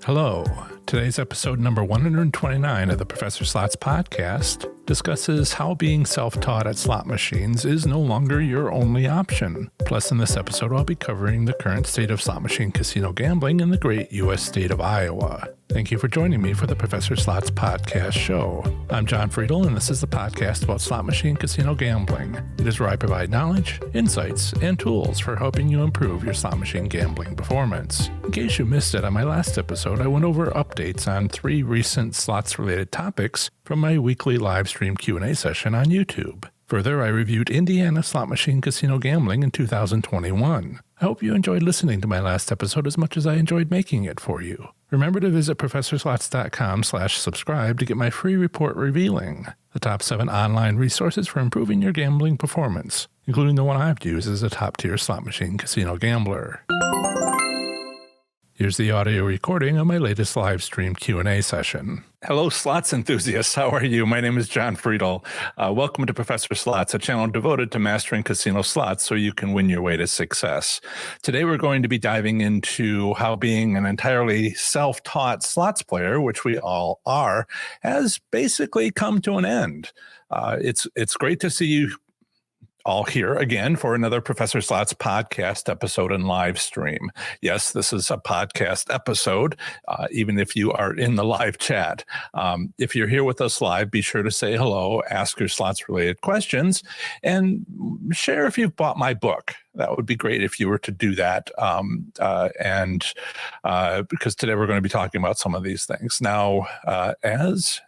Hello. Today's episode number 129 of the Professor Slots podcast discusses how being self-taught at slot machines is no longer your only option. Plus, in this episode, I'll be covering the current state of slot machine casino gambling in the great U.S. state of Iowa. Thank you for joining me for the Professor Slots podcast show. I'm John Friedel, and this is the podcast about slot machine casino gambling. It is where I provide knowledge, insights, and tools for helping you improve your slot machine gambling performance. In case you missed it, on my last episode, I went over updates on 3 recent slots-related topics from my weekly live stream Q&A session on YouTube. Further, I reviewed Indiana slot machine casino gambling in 2021. I hope you enjoyed listening to my last episode as much as I enjoyed making it for you. Remember to visit ProfessorSlots.com/subscribe to get my free report revealing the top 7 online resources for improving your gambling performance, including the one I've used as a top-tier slot machine casino gambler. Here's the audio recording of my latest live stream Q&A session. Hello, slots enthusiasts. How are you? My name is John Friedel. Welcome to Professor Slots, a channel devoted to mastering casino slots so you can win your way to success. Today, we're going to be diving into how being an entirely self-taught slots player, which we all are, has basically come to an end. It's great to see you all here again for another Professor Slots podcast episode and live stream. Yes, this is a podcast episode, even if you are in the live chat. If you're here with us live, be sure to say hello, ask your slots related questions, and share if you've bought my book. That would be great if you were to do that. Because today we're going to be talking about some of these things. Now, as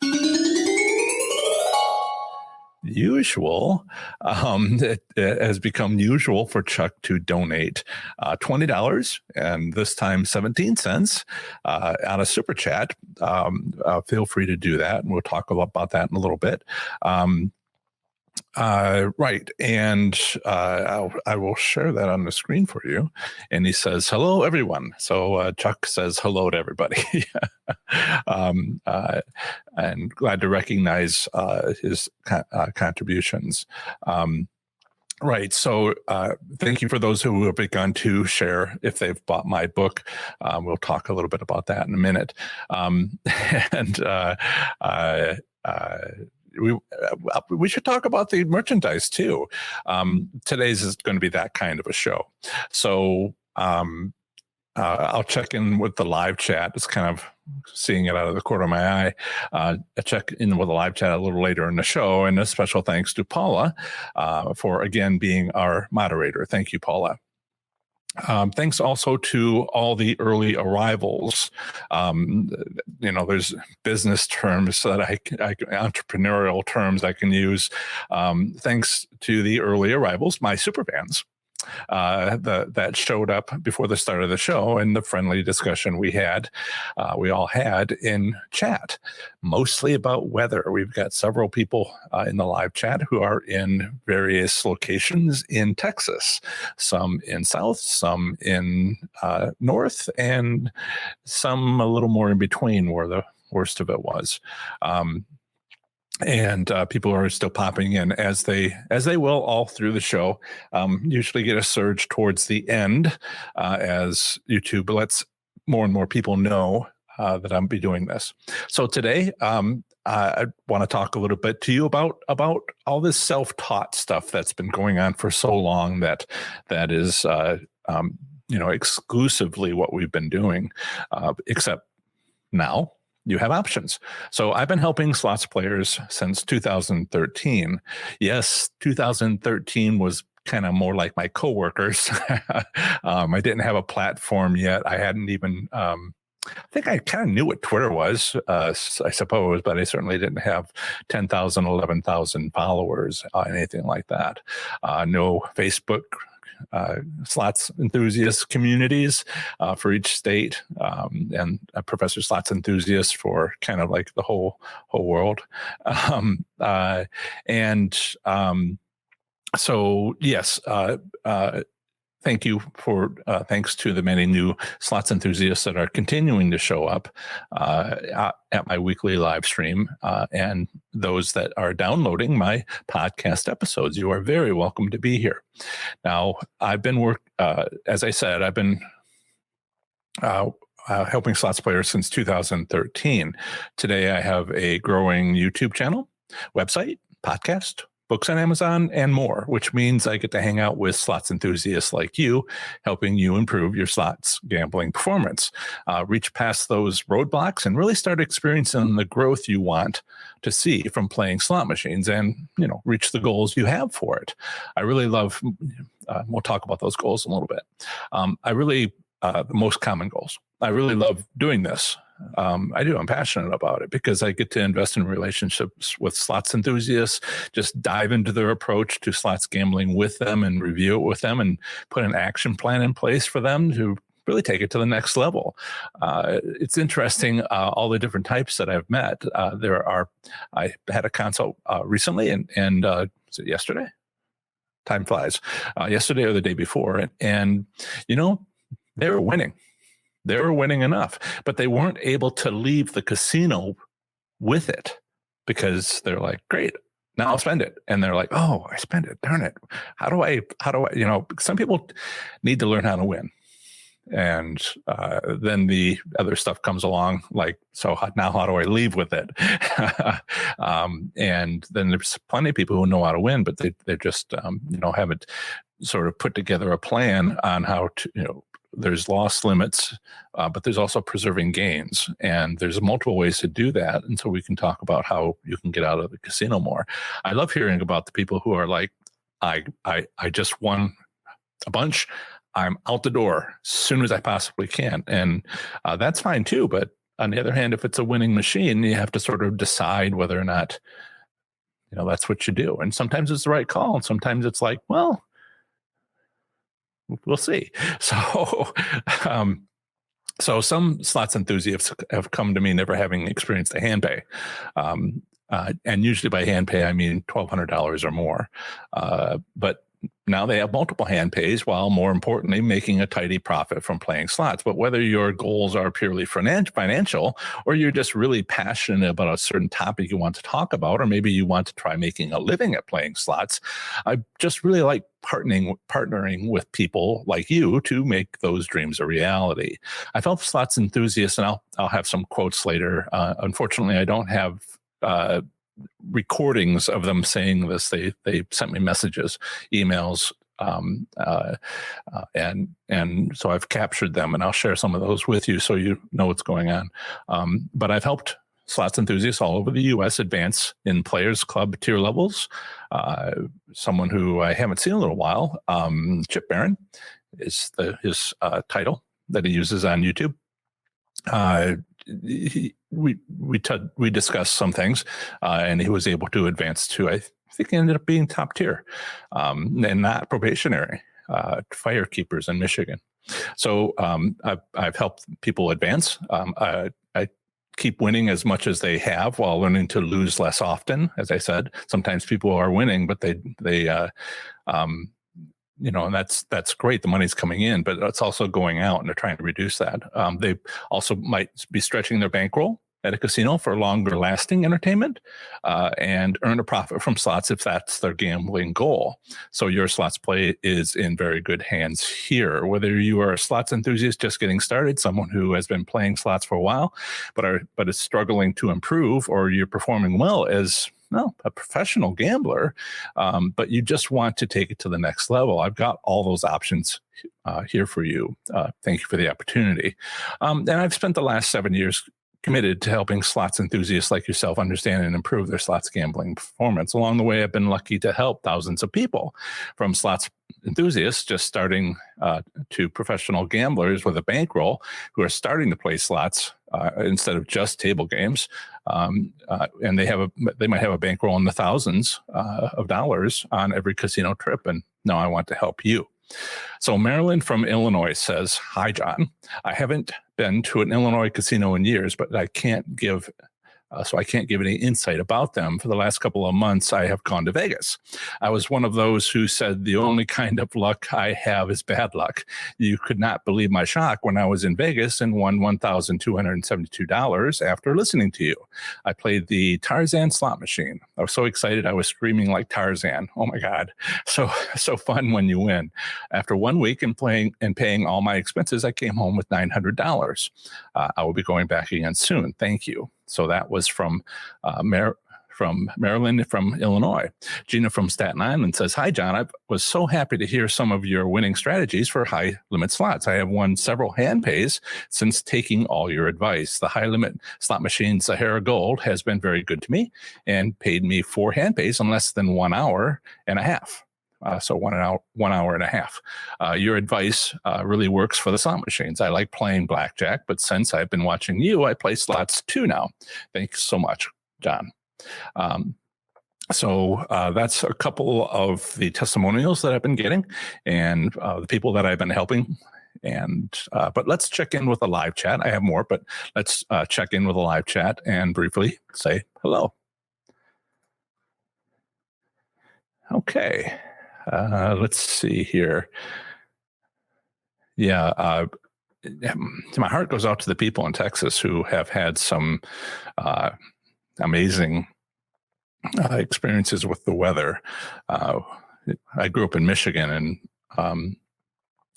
usual, it has become usual for Chuck to donate $20 and this time 17 cents on a super chat. Feel free to do that, and we'll talk about that in a little bit. Right. And I will share that on the screen for you. And he says, hello, everyone. So Chuck says hello to everybody. And glad to recognize his contributions. Right. So thank you for those who have begun to share if they've bought my book. We'll talk a little bit about that in a minute. We should talk about the merchandise too. Today's is going to be that kind of a show. So I'll check in with the live chat. It's kind of seeing it out of the corner of my eye. I'll check in with the live chat a little later in the show. And a special thanks to Paula for, again, being our moderator. Thank you, Paula. Thanks also to all the early arrivals. There's business terms that entrepreneurial terms I can use. Thanks to the early arrivals, my super fans that showed up before the start of the show and the friendly discussion we all had in chat, mostly about weather. We've got several people in the live chat who are in various locations in Texas, some in South, some in North, and some a little more in between where the worst of it was. And people are still popping in as they will all through the show. Usually get a surge towards the end as YouTube lets more and more people know that I'm be doing this. So today, I want to talk a little bit to you about all this self-taught stuff that's been going on for so long that is exclusively what we've been doing, except now you have options. So I've been helping slots players since 2013. Yes, 2013 was kind of more like my coworkers. I didn't have a platform yet. I hadn't even, I think I kind of knew what Twitter was, I suppose, but I certainly didn't have 10,000, 11,000 followers, anything like that. No Facebook slots enthusiast communities for each state, and Professor Slots enthusiasts for kind of like the whole world. So yes, thank you for thanks to the many new slots enthusiasts that are continuing to show up at my weekly live stream, and those that are downloading my podcast episodes. You are very welcome to be here. Now, I've been as I said, I've been helping slots players since 2013. Today, I have a growing YouTube channel, website, podcast, books on Amazon, and more, which means I get to hang out with slots enthusiasts like you, helping you improve your slots gambling performance, reach past those roadblocks, and really start experiencing the growth you want to see from playing slot machines, and reach the goals you have for it. I really love. We'll talk about those goals in a little bit. The most common goals. I really love doing this. I do. I'm passionate about it because I get to invest in relationships with slots enthusiasts, just dive into their approach to slots gambling with them and review it with them and put an action plan in place for them to really take it to the next level. It's interesting, all the different types that I've met. I had a consult recently and was it yesterday? Time flies. Yesterday or the day before. And they were winning. They were winning enough, but they weren't able to leave the casino with it because they're like, great, now I'll spend it. And they're like, oh, I spent it. Darn it. How do I, some people need to learn how to win. And then the other stuff comes along, like, so now how do I leave with it? And then there's plenty of people who know how to win, but they just, haven't sort of put together a plan on how to, there's loss limits, but there's also preserving gains. And there's multiple ways to do that. And so we can talk about how you can get out of the casino more. I love hearing about the people who are like, I just won a bunch. I'm out the door as soon as I possibly can. And that's fine too. But on the other hand, if it's a winning machine, you have to sort of decide whether or not, that's what you do. And sometimes it's the right call. And sometimes it's like, well, we'll see. So, so some slots enthusiasts have come to me never having experienced a hand pay. And usually by hand pay, I mean $1,200 or more. But now they have multiple hand pays while, more importantly, making a tidy profit from playing slots. But whether your goals are purely financial, or you're just really passionate about a certain topic you want to talk about, or maybe you want to try making a living at playing slots, I just really like partnering with people like you to make those dreams a reality. I've helped slots enthusiasts, and I'll have some quotes later. Unfortunately, I don't have recordings of them saying this. They sent me messages, emails, and so I've captured them, and I'll share some of those with you so you know what's going on. But I've helped slots enthusiasts all over the U.S. advance in Players Club tier levels. Someone who I haven't seen in a little while, Chip Barron, is his title that he uses on YouTube. We discussed some things, and he was able to advance to, I think he ended up being top tier, and not probationary, fire keepers in Michigan. So I've helped people advance. I keep winning as much as they have while learning to lose less often. As I said, sometimes people are winning, but and that's great. The money's coming in, but it's also going out, and they're trying to reduce that. They also might be stretching their bankroll at a casino for longer lasting entertainment, and earn a profit from slots if that's their gambling goal. So your slots play is in very good hands here. Whether you are a slots enthusiast just getting started, someone who has been playing slots for a while, but is struggling to improve, or you're performing well as a professional gambler, but you just want to take it to the next level, I've got all those options here for you. Thank you for the opportunity. And I've spent the last 7 years committed to helping slots enthusiasts like yourself understand and improve their slots gambling performance. Along the way, I've been lucky to help thousands of people, from slots enthusiasts just starting to professional gamblers with a bankroll who are starting to play slots instead of just table games. And they might have a bankroll in the thousands of dollars on every casino trip. And now I want to help you. So Marilyn from Illinois says, "Hi, John. I haven't been to an Illinois casino in years, but I can't give so I can't give any insight about them. For the last couple of months, I have gone to Vegas. I was one of those who said the only kind of luck I have is bad luck. You could not believe my shock when I was in Vegas and won $1,272 after listening to you. I played the Tarzan slot machine. I was so excited. I was screaming like Tarzan. Oh my God. So fun when you win. After 1 week and paying all my expenses, I came home with $900. I will be going back again soon. Thank you. So that was from Maryland, from Illinois. Gina from Staten Island says, "Hi, John. I was so happy to hear some of your winning strategies for high limit slots. I have won several hand pays since taking all your advice. The high limit slot machine Sahara Gold has been very good to me and paid me 4 hand pays in less than 1 hour and a half. So 1 hour and a half. Your advice really works for the slot machines. I like playing blackjack, but since I've been watching you, I play slots too now. Thanks so much, John." So that's a couple of the testimonials that I've been getting and the people that I've been helping. And but let's check in with a live chat. I have more, but let's check in with a live chat and briefly say hello. Okay. Let's see here. Yeah, my heart goes out to the people in Texas who have had some amazing experiences with the weather. I grew up in Michigan, and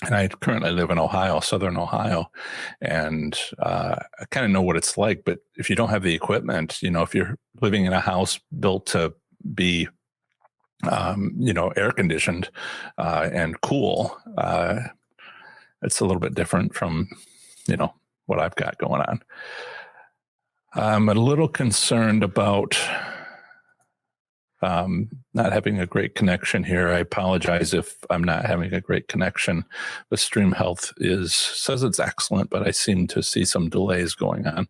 I currently live in Ohio, Southern Ohio, and I kind of know what it's like. But if you don't have the equipment, if you're living in a house built to be air conditioned and cool, it's a little bit different from, what I've got going on. I'm a little concerned about not having a great connection here. I apologize if I'm not having a great connection. The Stream Health says it's excellent, but I seem to see some delays going on.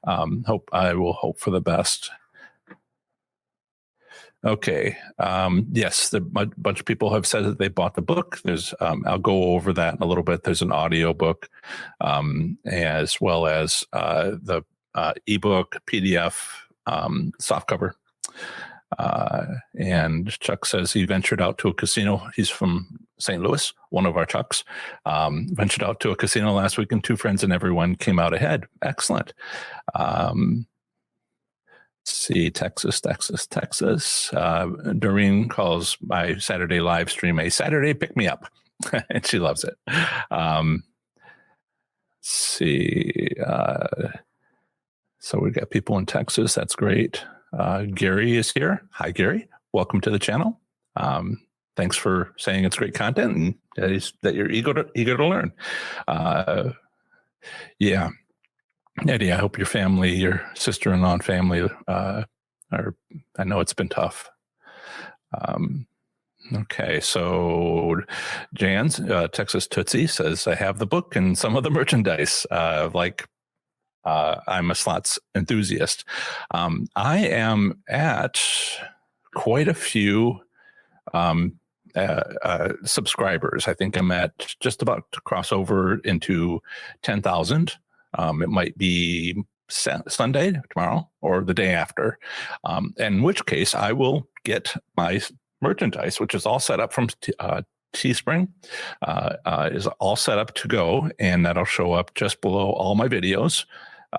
I will hope for the best. Okay. Yes, a bunch of people have said that they bought the book. I'll go over that in a little bit. There's an audio book, as well as the ebook, PDF, softcover. And Chuck says he ventured out to a casino. He's from St. Louis, one of our Chucks. Ventured out to a casino last week, and 2 friends and everyone came out ahead. Excellent. See, Texas. Doreen calls my Saturday live stream a Saturday pick me up, and she loves it. See, so we've got people in Texas. That's great. Gary is here. Hi, Gary. Welcome to the channel. Thanks for saying it's great content and that you're eager to learn. Yeah. Eddie, I hope your family, your sister-in-law and family I know it's been tough. Okay, so Jan's, Texas Tootsie says, I have the book and some of the merchandise, I'm a slots enthusiast. I am at quite a few subscribers. I think I'm at just about to cross over into 10,000. It might be Sunday, tomorrow, or the day after, in which case I will get my merchandise, which is all set up from Teespring, is all set up to go, and that'll show up just below all my videos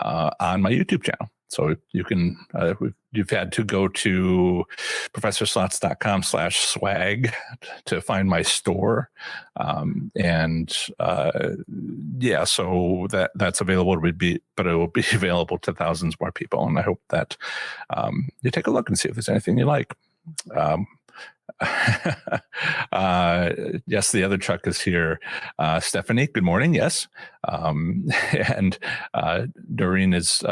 on my YouTube channel. So you can, you've had to go to professorslots.com/swag to find my store. Yeah, so that's available but it will be available to thousands more people. And I hope that you take a look and see if there's anything you like. Yes, the other Chuck is here. Stephanie, good morning. Yes. And Doreen is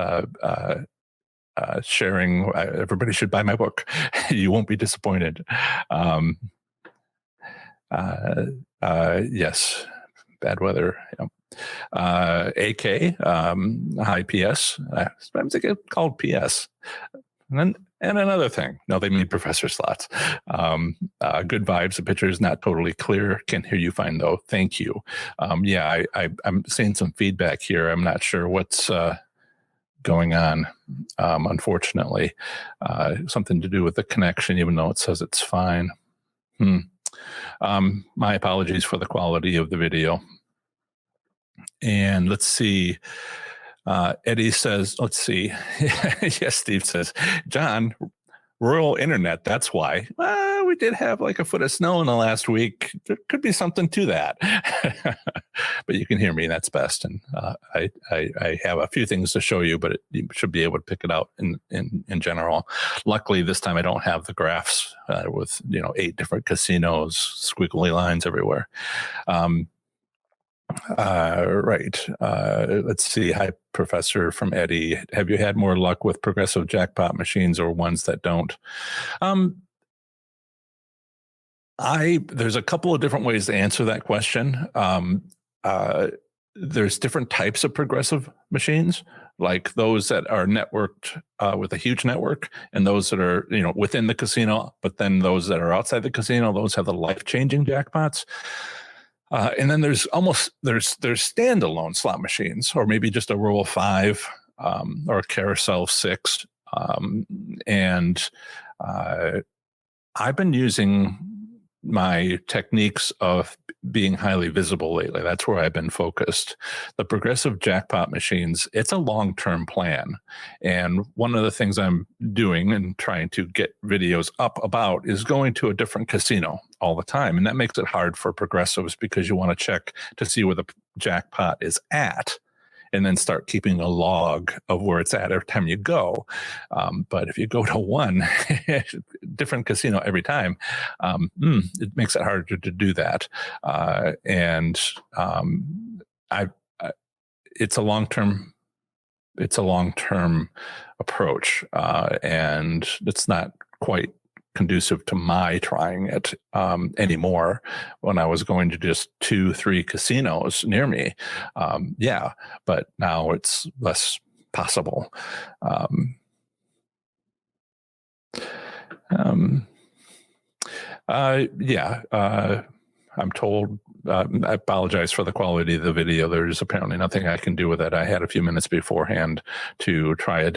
sharing, everybody should buy my book. You won't be disappointed. Yes, bad weather. Yeah. AK, hi, PS. Sometimes they get called PS. And another thing. No, they mean Professor Slots. Good vibes. The picture is not totally clear. Can't hear you fine, though. Thank you. Yeah, I'm seeing some feedback here. I'm not sure what's going on. Unfortunately, something to do with the connection, even though it says it's fine. My apologies for the quality of the video. And let's see. Eddie says, let's see. Yes, Steve says, John, rural internet, that's why. We did have like a foot of snow in the last week. There could be something to that. But you can hear me, that's best. And I have a few things to show you, but you should be able to pick it out in general. Luckily, this time I don't have the graphs with 8 different casinos, squiggly lines everywhere. Right. Let's see. Hi, Professor from Eddie. Have you had more luck with progressive jackpot machines or ones that don't? There's a couple of different ways to answer that question. There's different types of progressive machines, like those that are networked with a huge network, and those that are within the casino. But then those that are outside the casino, those have the life-changing jackpots. And then there's standalone slot machines, or maybe just a roll of 5 or a carousel of 6. And I've been using my techniques of being highly visible lately. That's where I've been focused. The progressive jackpot machines, it's a long-term plan. And one of the things I'm doing and trying to get videos up about is going to a different casino all the time. And that makes it hard for progressives because you want to check to see where the jackpot is at, and then start keeping a log of where it's at every time you go. But if you go to one different casino every time, it makes it harder to do that. It's a long-term approach, and it's not quite conducive to my trying it anymore. When I was going to just 2-3 casinos near me, but now it's less possible. I'm told, I apologize for the quality of the video. There's apparently nothing I can do with it. I had a few minutes beforehand to try a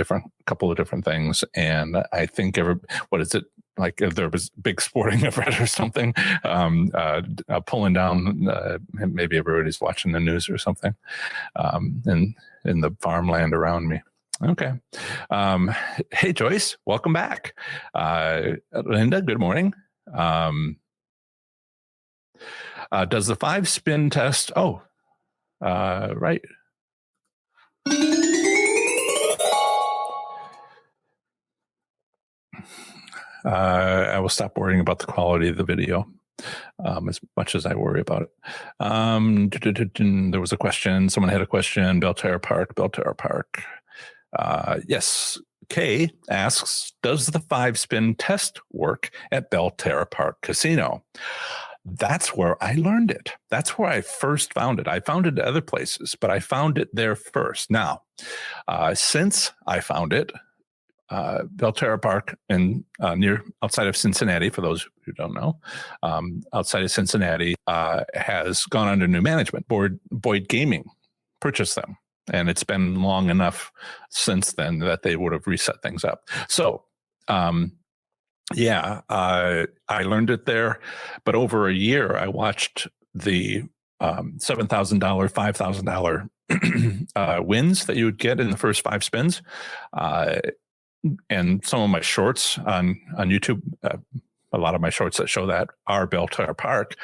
couple of different things. And I think like if there was a big sporting event or something, pulling down, maybe everybody's watching the news or something, in the farmland around me. Okay. Hey, Joyce, welcome back. Linda, good morning. Does the 5-spin test? Right. I will stop worrying about the quality of the video as much as I worry about it. There was a question. Someone had a question. Belterra Park. Yes. Kay asks, does the 5-spin test work at Belterra Park Casino? That's where I learned it. That's where I first found it. I found it at other places, but I found it there first. Now, since I found it, Belterra Park outside of Cincinnati, for those who don't know, outside of Cincinnati, has gone under new management. Boyd Gaming purchased them, and it's been long enough since then that they would have reset things up. So, I learned it there, but over a year, I watched the $7,000, $5,000 wins that you would get in the first 5 spins. And some of my shorts on YouTube, a lot of my shorts that show that are Belterra Park.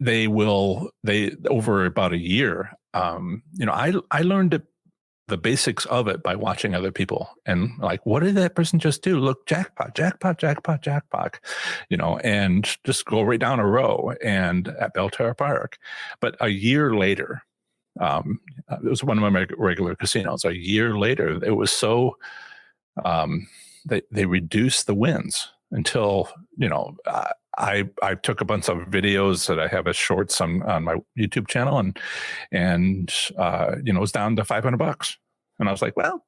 They over about a year, I learned the basics of it by watching other people, and like, what did that person just do? Look, jackpot, and just go right down a row and at Belterra Park. But a year later, it was one of my regular casinos. A year later, it was so they reduced the wins until I took a bunch of videos that I have as shorts on my YouTube channel, and it was down to $500, and I was like, well,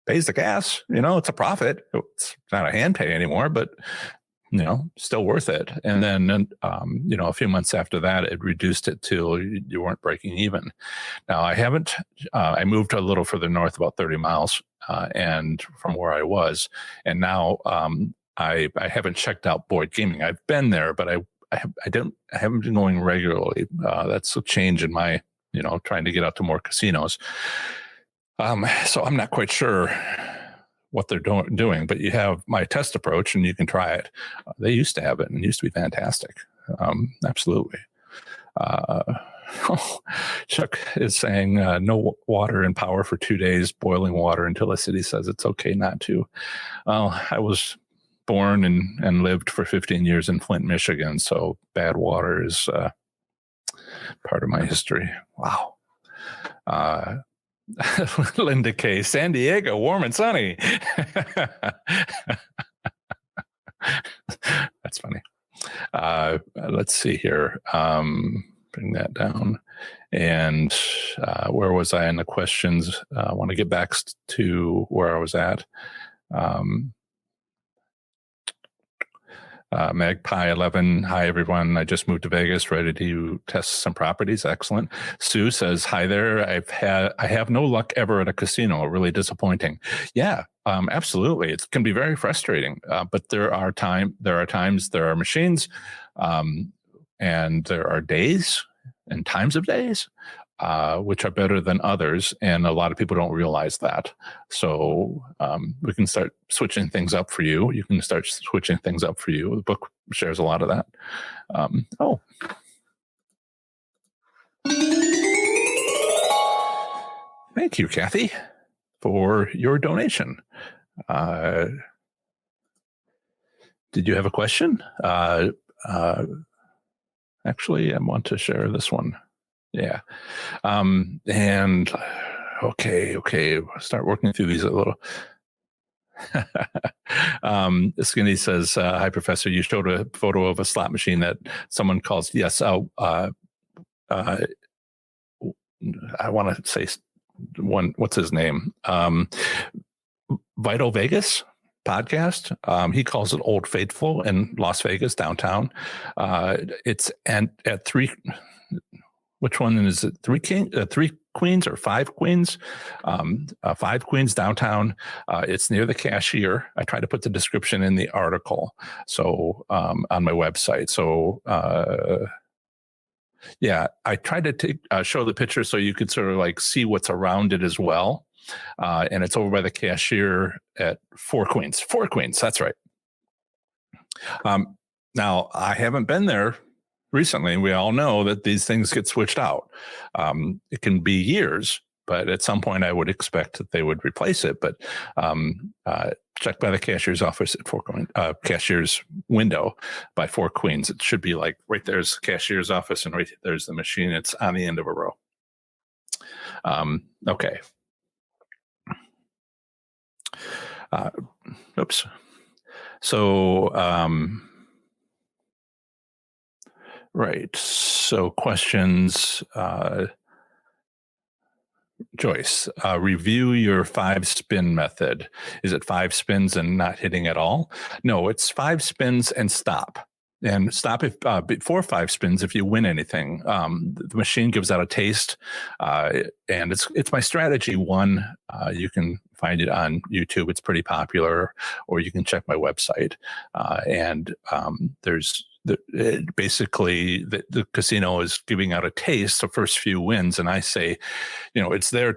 pays the gas, it's a profit. It's not a hand pay anymore, but still worth it. And then, a few months after that, it reduced it till you weren't breaking even. Now, I moved a little further north, about 30 miles, and from where I was. And now I haven't checked out Boyd Gaming. I've been there, but I haven't been going regularly. That's a change in my, trying to get out to more casinos. So I'm not quite sure what they're doing, but you have my test approach and you can try it. They used to have it and it used to be fantastic. Absolutely. Chuck is saying no water and power for 2 days, boiling water until the city says it's okay not to. Well, I was born and lived for 15 years in Flint, Michigan, so bad water is part of my history. Wow. Linda K. San Diego, warm and sunny. That's funny. Let's see here. Bring that down. And where was I in the questions? I want to get back to where I was at. Magpie 11. Hi, everyone. I just moved to Vegas, ready to test some properties. Excellent. Sue says, hi there. I have no luck ever at a casino. Really disappointing. Yeah, absolutely. It can be very frustrating. But there are times, there are machines, and there are days and times of days, which are better than others. And a lot of people don't realize that. So we can start switching things up for you. You can start switching things up for you. The book shares a lot of that. Thank you, Kathy, for your donation. Did you have a question? Actually, I want to share this one. Yeah. And okay. Start working through these a little. Skinny says, hi, Professor. You showed a photo of a slot machine that someone calls, yes. I want to say one, what's his name? Vital Vegas podcast. He calls it Old Faithful in Las Vegas, downtown. It's at 3, which one is it? 3 Queens or 5 Queens? 5 Queens downtown. It's near the cashier. I try to put the description in the article. So on my website. So yeah, I tried to show the picture so you could sort of like see what's around it as well. And it's over by the cashier at 4 Queens. 4 Queens, that's right. Now, I haven't been there recently. We all know that these things get switched out. It can be years, but at some point I would expect that they would replace it. But check by the cashier's office at 4 Queens, cashier's window by 4 Queens. It should be like right there's the cashier's office and right there's the machine. It's on the end of a row. Okay. Oops. So, right. So questions, Joyce, review your 5-spin method. Is it 5 spins and not hitting at all? No, it's 5 spins and stop. And stop if before 5 spins if you win anything. The machine gives out a taste, and it's my strategy 1. You can find it on YouTube. It's pretty popular, or you can check my website. And there's basically the casino is giving out a taste the first few wins, and I say, it's there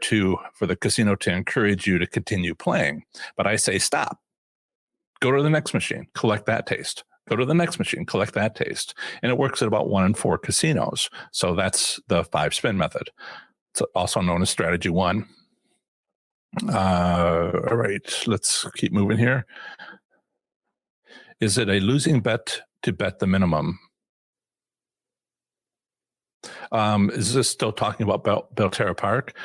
for the casino to encourage you to continue playing. But I say stop. Go to the next machine. Collect that taste. Go to the next machine, collect that taste. And it works at about 1 in 4 casinos. So that's the 5-spin method. It's also known as strategy 1. All right, let's keep moving here. Is it a losing bet to bet the minimum? Is this still talking about Belterra Park?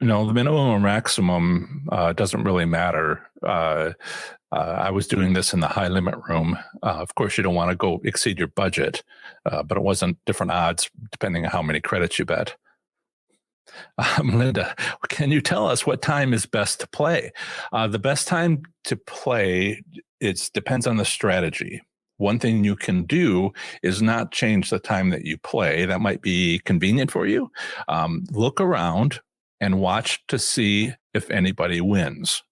No, the minimum or maximum doesn't really matter. I was doing this in the high limit room. Of course, you don't want to go exceed your budget, but it wasn't different odds depending on how many credits you bet. Linda, can you tell us what time is best to play? The best time to play, it depends on the strategy. One thing you can do is not change the time that you play. That might be convenient for you. Look around and watch to see if anybody wins.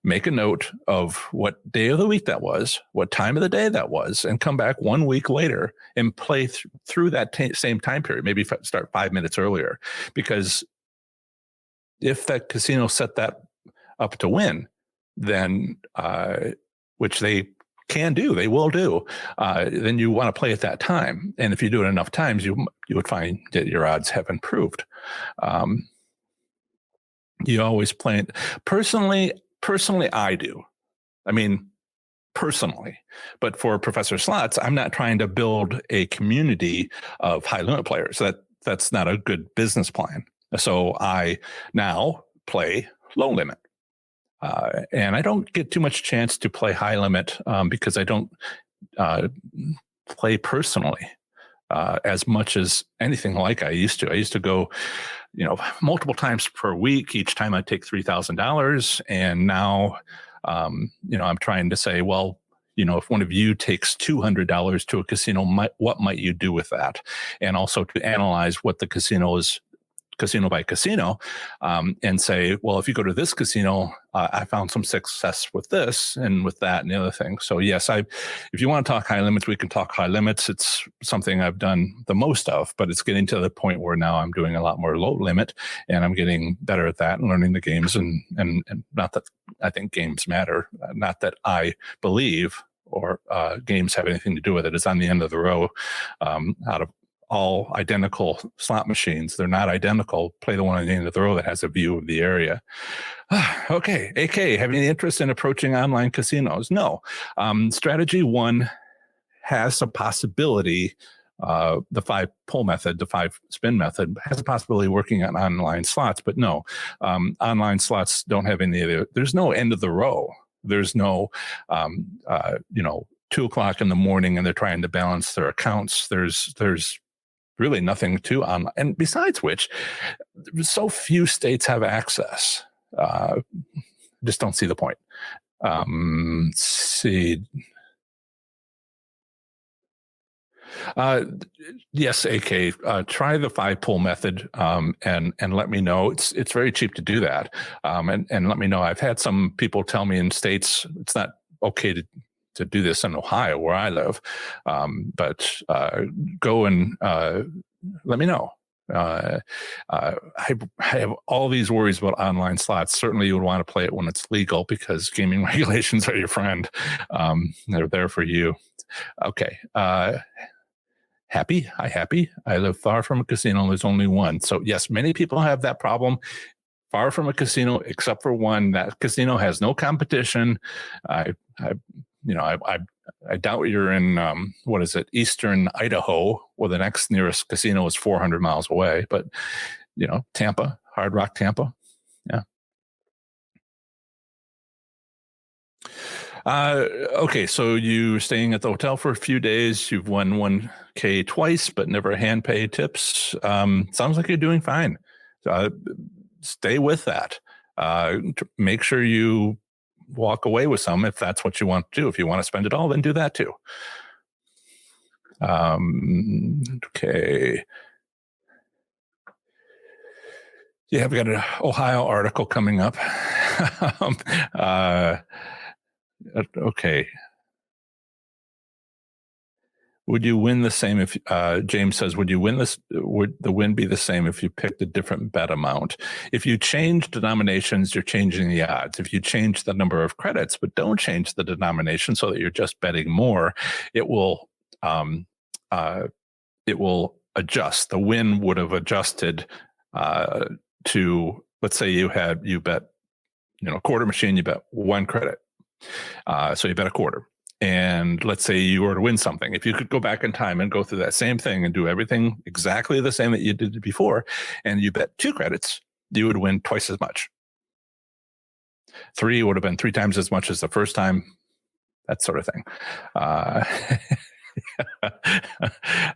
Make a note of what day of the week that was, what time of the day that was, and come back 1 week later and play through that same time period. Maybe start 5 minutes earlier, because if that casino set that up to win, then which they can do, they will do, then you want to play at that time. And if you do it enough times, you would find that your odds have improved. You always play it. Personally, I do. I mean, personally, but for Professor Slots, I'm not trying to build a community of high limit players. That's not a good business plan. So I now play low limit. And I don't get too much chance to play high limit because I don't play personally as much as anything like I used to. I used to go, multiple times per week. Each time I take $3,000. And now, I'm trying to say, well, if one of you takes $200 to a casino, what might you do with that? And also to analyze what the casino is, casino by casino, and say, well, if you go to this casino, I found some success with this and with that and the other thing. So yes, if you want to talk high limits, we can talk high limits. It's something I've done the most of, but it's getting to the point where now I'm doing a lot more low limit, and I'm getting better at that and learning the games. And not that I think games matter, not that I believe or games have anything to do with it. It's on the end of the row out of all identical slot machines. They're not identical. Play the one on the end of the row that has a view of the area. Okay. AK, have any interest in approaching online casinos? No. Strategy one has a possibility. The 5 pull method, the 5 spin method has a possibility of working on online slots, but no, online slots don't have any of the, there's no end of the row. There's no, 2 o'clock in the morning and they're trying to balance their accounts. There's really nothing to online. And besides which, so few states have access. Just don't see the point. See. Yes, AK, try the 5 pull method, and let me know. It's very cheap to do that. And let me know. I've had some people tell me in states it's not okay to do this in Ohio where I live. But go and let me know. I have all these worries about online slots. Certainly you would want to play it when it's legal, because gaming regulations are your friend. They're there for you. Okay. Happy? I live far from a casino. There's only one. So yes, many people have that problem. Far from a casino, except for one. That casino has no competition. I doubt you're in what is it, Eastern Idaho, where the next nearest casino is 400 miles away. But Tampa, Hard Rock, Tampa, yeah. Okay, so you're staying at the hotel for a few days. You've won $1K twice, but never hand pay tips. Sounds like you're doing fine. Stay with that. Make sure you walk away with some if that's what you want to do. If you want to spend it all, then do that too. Okay. Yeah, I've got an Ohio article coming up. Okay. Would you win the same if, James says, would the win be the same if you picked a different bet amount? If you change denominations, you're changing the odds. If you change the number of credits, but don't change the denomination so that you're just betting more, it will adjust. The win would have adjusted to, let's say you bet, quarter machine, you bet 1 credit. So you bet a quarter. And let's say you were to win something. If you could go back in time and go through that same thing and do everything exactly the same that you did before, and you bet 2 credits, you would win twice as much. 3 would have been 3 times as much as the first time, that sort of thing.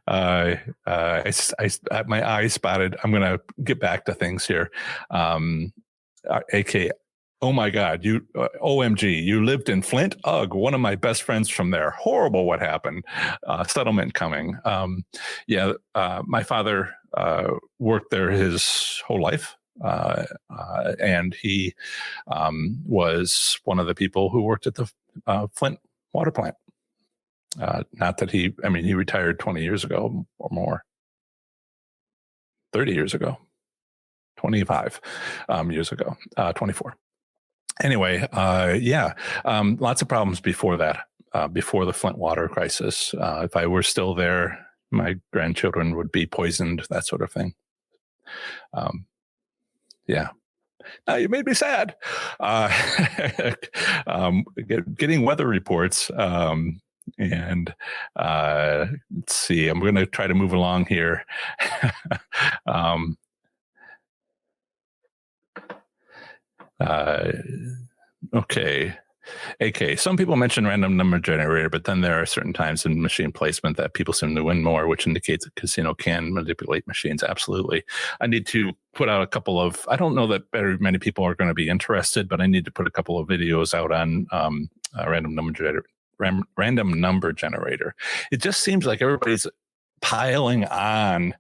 My eye spotted. I'm going to get back to things here. AK, oh my God, OMG, you lived in Flint? Ugh, one of my best friends from there. Horrible what happened. Settlement coming. My father worked there his whole life. And he was one of the people who worked at the Flint water plant. Not that he retired 20 years ago or more, 30 years ago, 25 years ago, 24. Anyway, lots of problems before that, before the Flint water crisis. If I were still there, my grandchildren would be poisoned, that sort of thing. Now you made me sad. Getting weather reports. Let's see, I'm going to try to move along here. Okay. AK, some people mention random number generator, but then there are certain times in machine placement that people seem to win more, which indicates a casino can manipulate machines. Absolutely. I need to put out a couple of, I don't know that very many people are going to be interested, but I need to put a couple of videos out on random number generator. It just seems like everybody's piling on.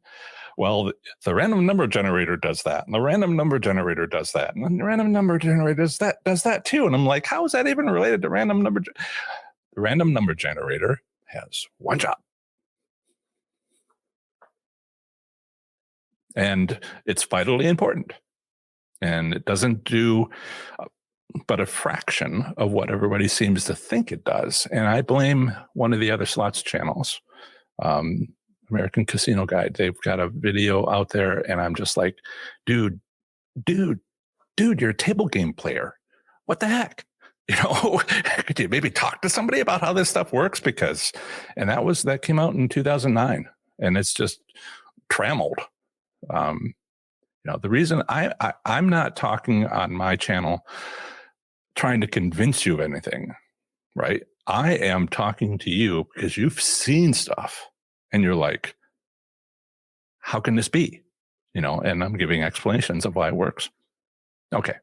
Well, the random number generator does that, and the random number generator does that, and the random number generator does that too. And I'm like, how is that even related to random number? The random number generator has one job, and it's vitally important, and it doesn't do but a fraction of what everybody seems to think it does. And I blame one of the other slots channels. American Casino Guide. They've got a video out there, and I'm just like, dude, you're a table game player. What the heck? Could you maybe talk to somebody about how this stuff works? That came out in 2009, and it's just trammeled. The reason I'm not talking on my channel trying to convince you of anything, right? I am talking to you because you've seen stuff. And you're like, how can this be? And I'm giving explanations of why it works. Okay.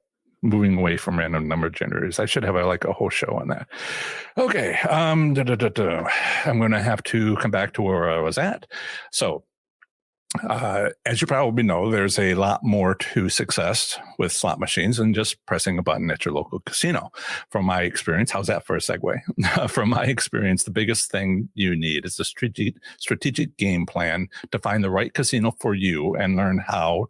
Moving away from random number generators. I should have a whole show on that. Okay. I'm going to have to come back to where I was at. So, as you probably know, there's a lot more to success with slot machines than just pressing a button at your local casino. From my experience, how's that for a segue? From my experience, the biggest thing you need is a strategic game plan to find the right casino for you and learn how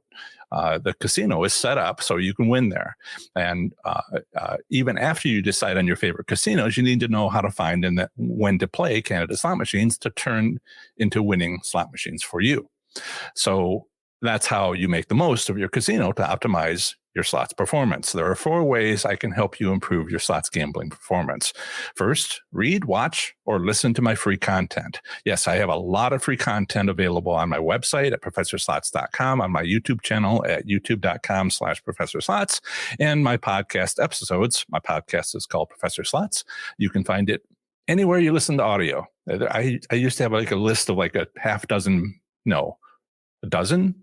the casino is set up so you can win there. And even after you decide on your favorite casinos, you need to know how to find and when to play Canada slot machines to turn into winning slot machines for you. So that's how you make the most of your casino to optimize your slots performance. There are 4 ways I can help you improve your slots gambling performance. First, read, watch, or listen to my free content. Yes, I have a lot of free content available on my website at professorslots.com, on my YouTube channel at youtube.com/professorslots, and my podcast episodes. My podcast is called Professor Slots. You can find it anywhere you listen to audio. I used to have a list of a dozen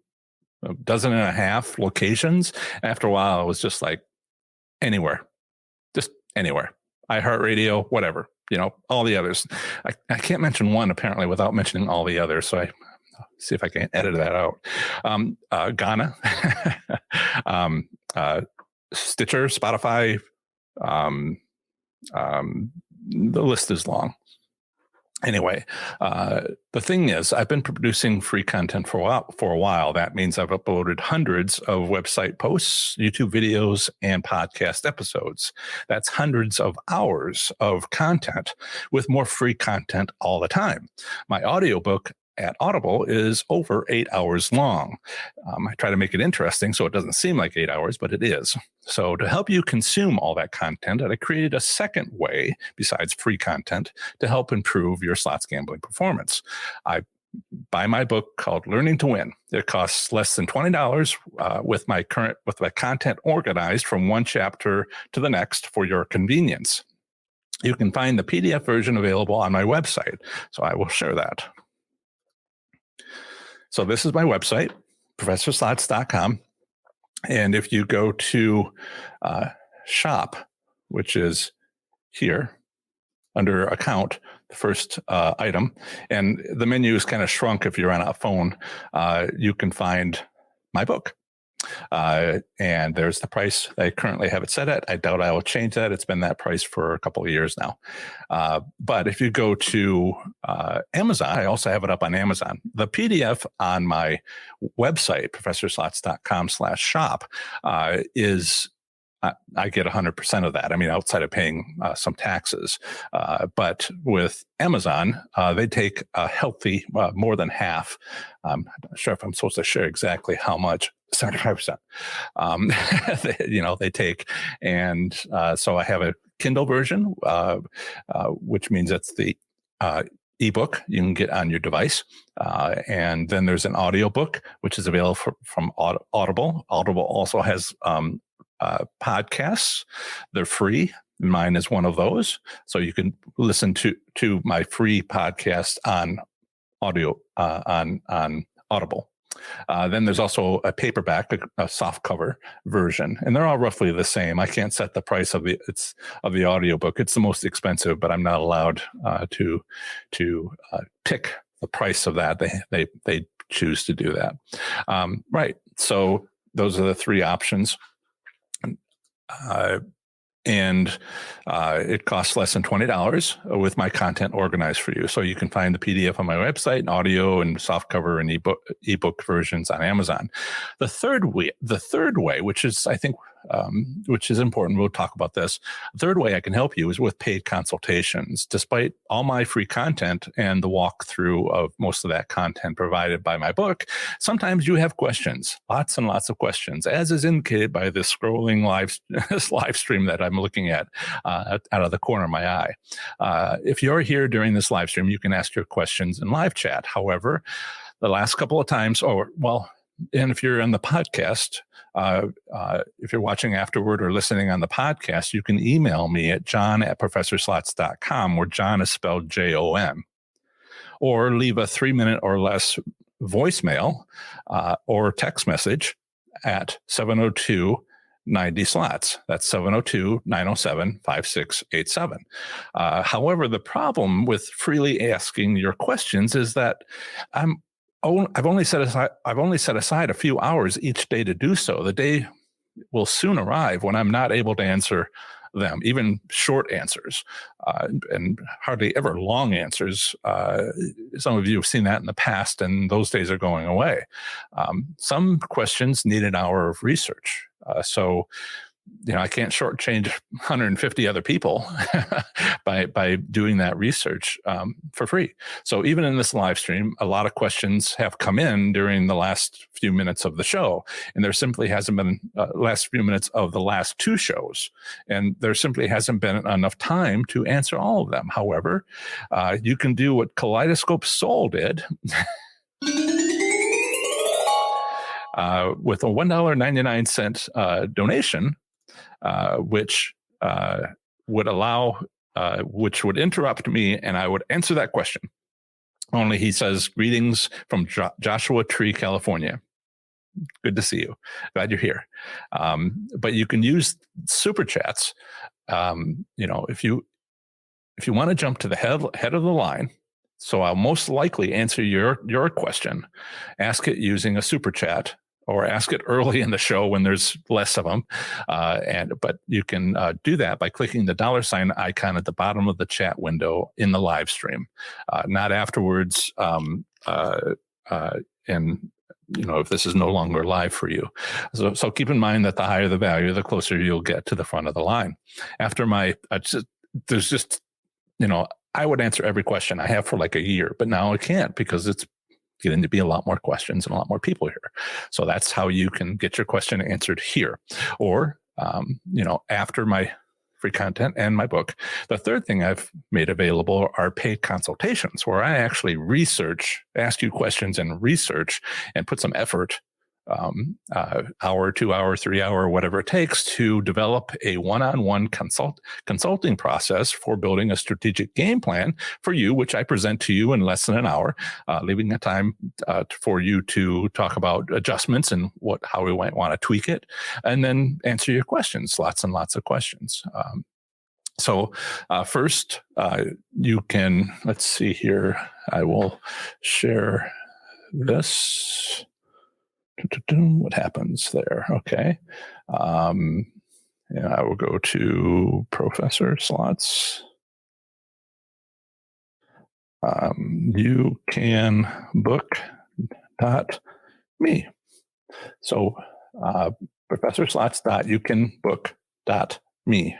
and a half locations. After a while, it was just anywhere, iHeartRadio, whatever, all the others. I can't mention one apparently without mentioning all the others. So I see if I can edit that out. Ghana, Stitcher, Spotify. The list is long. Anyway, the thing is, I've been producing free content for a while. That means I've uploaded hundreds of website posts, YouTube videos, and podcast episodes. That's hundreds of hours of content with more free content all the time. My audiobook at Audible is over 8 hours long. I try to make it interesting so it doesn't seem like 8 hours, but it is. So to help you consume all that content, I created a second way besides free content to help improve your slots gambling performance. I buy my book called Learning to Win. It costs less than $20 with my content organized from one chapter to the next for your convenience. you can find the PDF version available on my website. So I will share that. So this is my website, professorslots.com. And if you go to shop, which is here under account, the first item, and the menu is kind of shrunk if you're on a phone, you can find my book. And there's the price I currently have it set at. I doubt I will change that. It's been that price for a couple of years now. But if you go to Amazon, I also have it up on Amazon. The PDF on my website, professorslots.com/shop, is I get 100% of that. I mean, outside of paying some taxes. But with Amazon, they take a healthy, more than half. I'm not sure if I'm supposed to share exactly how much. 75%. They take. And so I have a Kindle version, which means it's the ebook you can get on your device. And then there's an audiobook, which is available from Audible. Audible also has podcasts. They're free. Mine is one of those. So you can listen to my free podcast on audio on Audible. Then there's also a paperback, a soft cover version, and they're all roughly the same. I can't set the price of the audiobook. It's the most expensive, but I'm not allowed to pick the price of that. They choose to do that. Right. So those are the three options. And it costs less than $20 with my content organized for you. So you can find the PDF on my website, and audio and softcover and ebook versions on Amazon. The third way, which is, I think, which is important, we'll talk about this. The third way I can help you is with paid consultations. Despite all my free content and the walkthrough of most of that content provided by my book, sometimes you have questions, lots and lots of questions, as is indicated by this scrolling live stream that I'm looking at out of the corner of my eye. If you're here during this live stream, you can ask your questions in live chat. However, the last couple of times, and if you're on the podcast, if you're watching afterward or listening on the podcast, you can email me at john@professorslots.com, where John is spelled JON, or leave a 3-minute or less voicemail or text message at 702-90-SLOTS. That's 702-907-5687. However, the problem with freely asking your questions is that I've only set aside a few hours each day to do so. The day will soon arrive when I'm not able to answer them, even short answers, and hardly ever long answers. Some of you have seen that in the past, and those days are going away. Some questions need an hour of research. So I can't shortchange 150 other people by doing that research for free. So even in this live stream, a lot of questions have come in during the last few minutes of the show, and there simply hasn't been last few minutes of the last two shows, and there simply hasn't been enough time to answer all of them. However, you can do what Kaleidoscope Soul did. With a $1.99 donation, which would interrupt me, and I would answer that question. Only he says, "Greetings from Joshua Tree, California. Good to see you. Glad you're here." But you can use super chats. If you want to jump to the head of the line. So I'll most likely answer your question. Ask it using a super chat, or ask it early in the show when there's less of them. But you can do that by clicking the $ icon at the bottom of the chat window in the live stream, not afterwards. If this is no longer live for you. So keep in mind that the higher the value, the closer you'll get to the front of the line. After I would answer every question I have for like a year, but now I can't because it's getting to be a lot more questions and a lot more people here. So that's how you can get your question answered here. Or, after my free content and my book, the third thing I've made available are paid consultations, where I actually ask you questions and research and put some effort hour, 2 hour, 3 hour, whatever it takes to develop a one-on-one consulting process for building a strategic game plan for you, which I present to you in less than an hour, leaving a time for you to talk about adjustments and how we might want to tweak it, and then answer your questions, lots and lots of questions. So first, you can, let's see here, I will share this. What happens there? Okay. And I will go to Professor Slots. You can book.me. So professorslots.youcanbook.me.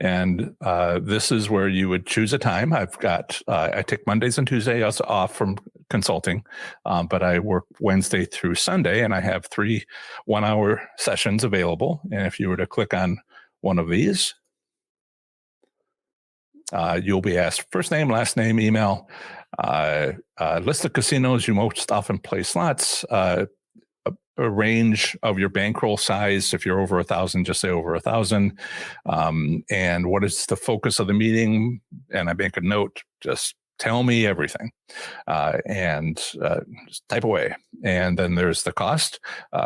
And this is where you would choose a time. I've got, I take Mondays and Tuesdays off from consulting, but I work Wednesday through Sunday, and I have 3 1-hour sessions available. And if you were to click on one of these, you'll be asked first name, last name, email, list of casinos you most often play slots, a range of your bankroll size. If you're over 1,000, just say over 1,000. And what is the focus of the meeting? And I make a note, just tell me everything, and just type away. And then there's the cost,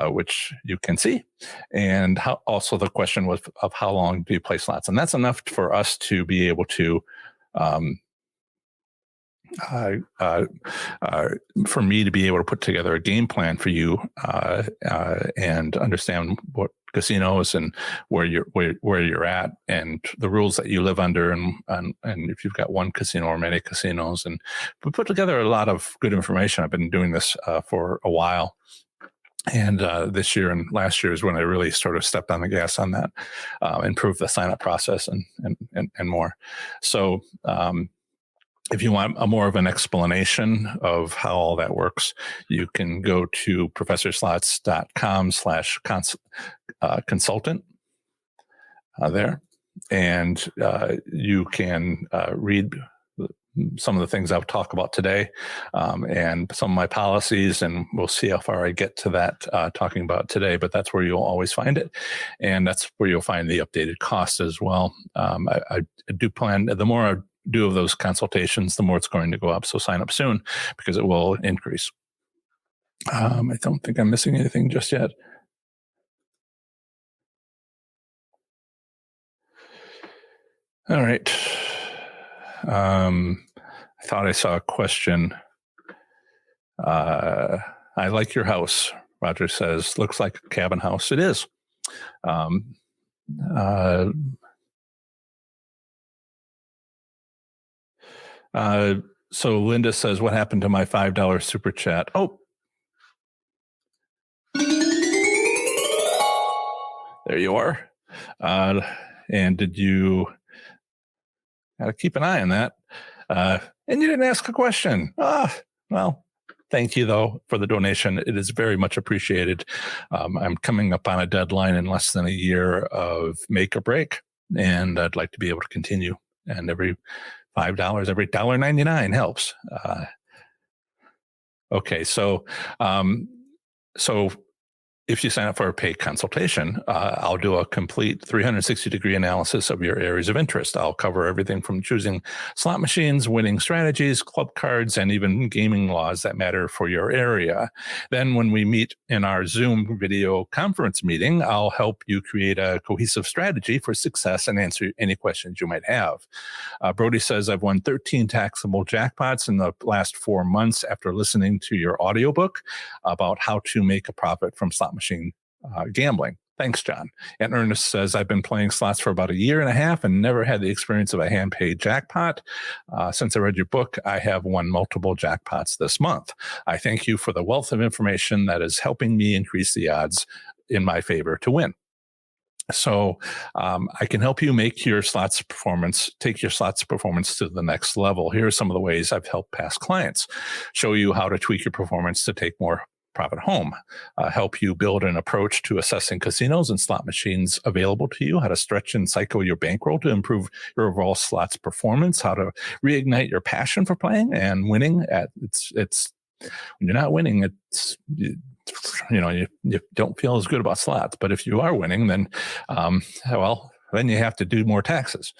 which you can see. And also the question was of how long do you play slots? And that's enough for us to be able to for me to be able to put together a game plan for you and understand what casinos and where you're at and the rules that you live under, and if you've got one casino or many casinos. And we put together a lot of good information. I've been doing this for a while. And this year and last year is when I really sort of stepped on the gas on that, improved the sign-up process and more. So if you want a more of an explanation of how all that works, you can go to professorslots.com/consultant there, and you can read some of the things I'll talk about today, and some of my policies, and we'll see how far I get to that talking about today, but that's where you'll always find it. And that's where you'll find the updated costs as well. I do plan, the more I do of those consultations, the more it's going to go up. So sign up soon because it will increase. I don't think I'm missing anything just yet. All right. I thought I saw a question. I like your house. Roger says, looks like a cabin house. It is. So Linda says, what happened to my $5 super chat? Oh, there you are. And did you gotta keep an eye on that? And you didn't ask a question. Well, thank you though for the donation. It is very much appreciated. I'm coming up on a deadline in less than a year of make or break, and I'd like to be able to continue. And every $5, every $1.99 helps. Okay, so if you sign up for a paid consultation, I'll do a complete 360-degree analysis of your areas of interest. I'll cover everything from choosing slot machines, winning strategies, club cards, and even gaming laws that matter for your area. Then when we meet in our Zoom video conference meeting, I'll help you create a cohesive strategy for success and answer any questions you might have. Brody says, I've won 13 taxable jackpots in the last 4 months after listening to your audiobook about how to make a profit from slot machine gambling. Thanks, John. And Ernest says, I've been playing slots for about 1.5 years and never had the experience of a hand-paid jackpot. Since I read your book, I have won multiple jackpots this month. I thank you for the wealth of information that is helping me increase the odds in my favor to win. So I can help you make your slots performance, take your slots performance to the next level. Here are some of the ways I've helped past clients. Show you how to tweak your performance to take more profit home, help you build an approach to assessing casinos and slot machines available to you, how to stretch and cycle your bankroll to improve your overall slots performance, how to reignite your passion for playing and winning. When you're not winning, you don't feel as good about slots. But if you are winning, then, then you have to do more taxes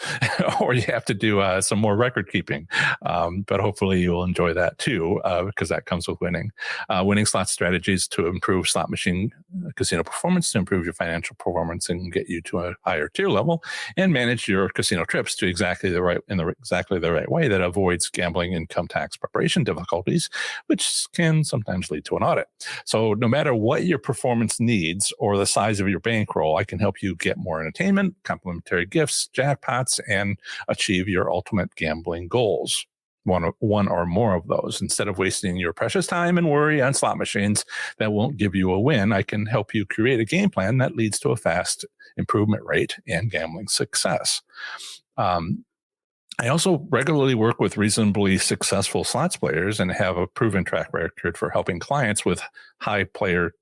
or you have to do some more record keeping. But hopefully you'll enjoy that too, because that comes with winning. Winning slot strategies to improve slot machine casino performance, to improve your financial performance and get you to a higher tier level, and manage your casino trips to exactly the right way that avoids gambling income tax preparation difficulties, which can sometimes lead to an audit. So no matter what your performance needs or the size of your bankroll, I can help you get more entertainment, complimentary gifts, jackpots, and achieve your ultimate gambling goals. One or more of those. Instead of wasting your precious time and worry on slot machines that won't give you a win, I can help you create a game plan that leads to a fast improvement rate and gambling success. I also regularly work with reasonably successful slots players and have a proven track record for helping clients with high Players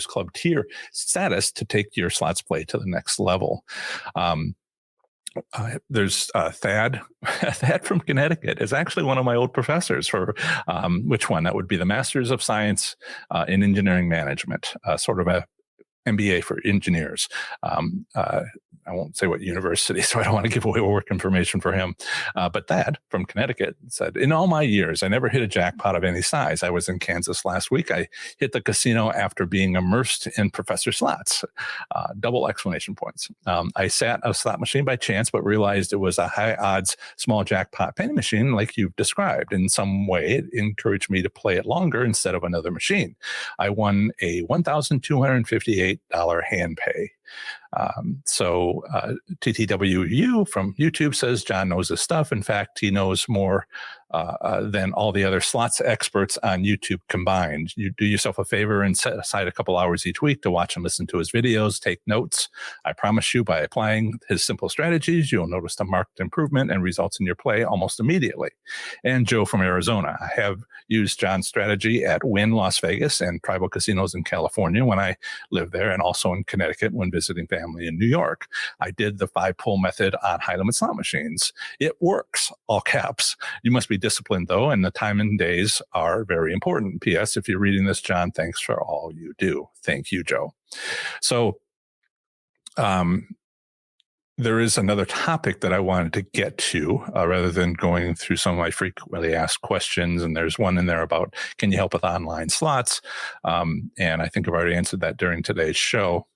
Club tier status to take your slots play to the next level. There's Thad. Thad from Connecticut is actually one of my old professors for which one? That would be the Masters of Science in Engineering Management, sort of a MBA for engineers. I won't say what university, so I don't want to give away work information for him. But Thad from Connecticut said, in all my years, I never hit a jackpot of any size. I was in Kansas last week. I hit the casino after being immersed in Professor Slots. Double exclamation points. I sat a slot machine by chance, but realized it was a high odds, small jackpot penny machine like you've described. In some way, it encouraged me to play it longer instead of another machine. I won a $1,258 hand pay. TTWU from YouTube says John knows his stuff. In fact, he knows more than all the other slots experts on YouTube combined. You do yourself a favor and set aside a couple hours each week to watch and listen to his videos, take notes. I promise you, by applying his simple strategies, you'll notice a marked improvement and results in your play almost immediately. And Joe from Arizona, I have used John's strategy at Wynn Las Vegas and tribal casinos in California when I lived there, and also in Connecticut when visiting family in New York. I did the 5-pull method on high-limit slot machines. It works, all caps. You must be disciplined, though, and the time and days are very important. P.S. If you're reading this, John, thanks for all you do. Thank you, Joe. So there is another topic that I wanted to get to rather than going through some of my frequently asked questions. And there's one in there about, can you help with online slots? And I think I've already answered that during today's show.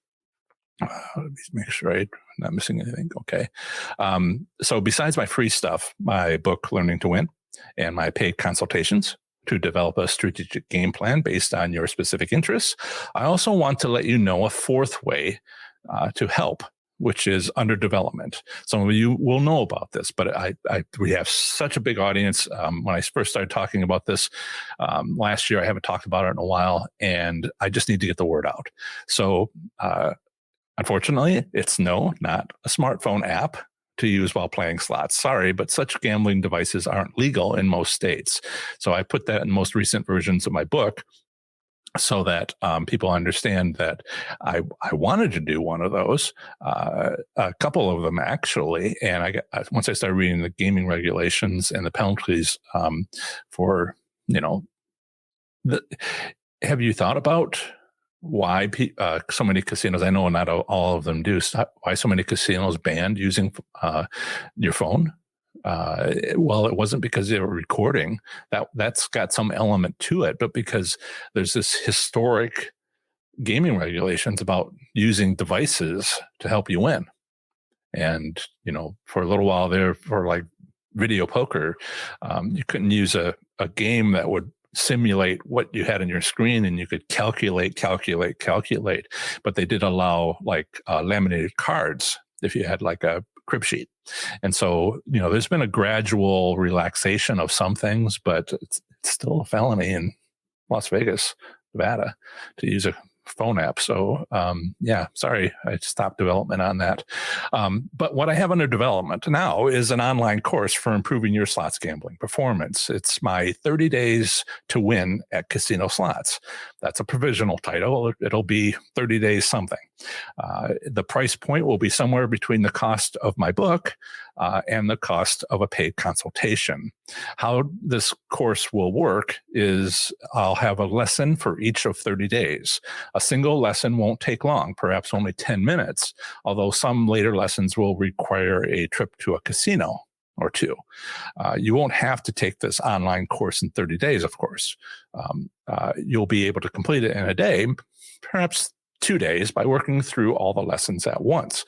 Let me make sure I'm not missing anything. Okay. So besides my free stuff, my book, Learning to Win, and my paid consultations to develop a strategic game plan based on your specific interests, I also want to let you know a fourth way to help, which is under development. Some of you will know about this, but we have such a big audience. When I first started talking about this last year, I haven't talked about it in a while, and I just need to get the word out. So unfortunately, it's not a smartphone app to use while playing slots. Sorry, but such gambling devices aren't legal in most states. So I put that in most recent versions of my book so that people understand that I wanted to do one of those, a couple of them actually. And once I started reading the gaming regulations and the penalties for, have you thought about why so many casinos, I know not all of them do, why so many casinos banned using your phone? Well, it wasn't because they were recording. That's got some element to it, but because there's this historic gaming regulations about using devices to help you win. And, for a little while there, for like video poker, you couldn't use a game that would simulate what you had on your screen, and you could calculate. But they did allow laminated cards if you had like a crib sheet. And so, there's been a gradual relaxation of some things, but it's still a felony in Las Vegas, Nevada, to use a phone app. So, sorry, I stopped development on that. But what I have under development now is an online course for improving your slots gambling performance. It's my 30 Days to Win at Casino Slots. That's a provisional title. It'll be 30 days something. The price point will be somewhere between the cost of my book and the cost of a paid consultation. How this course will work is I'll have a lesson for each of 30 days. A single lesson won't take long, perhaps only 10 minutes, although some later lessons will require a trip to a casino or two. You won't have to take this online course in 30 days, of course. You'll be able to complete it in a day, perhaps 2 days, by working through all the lessons at once.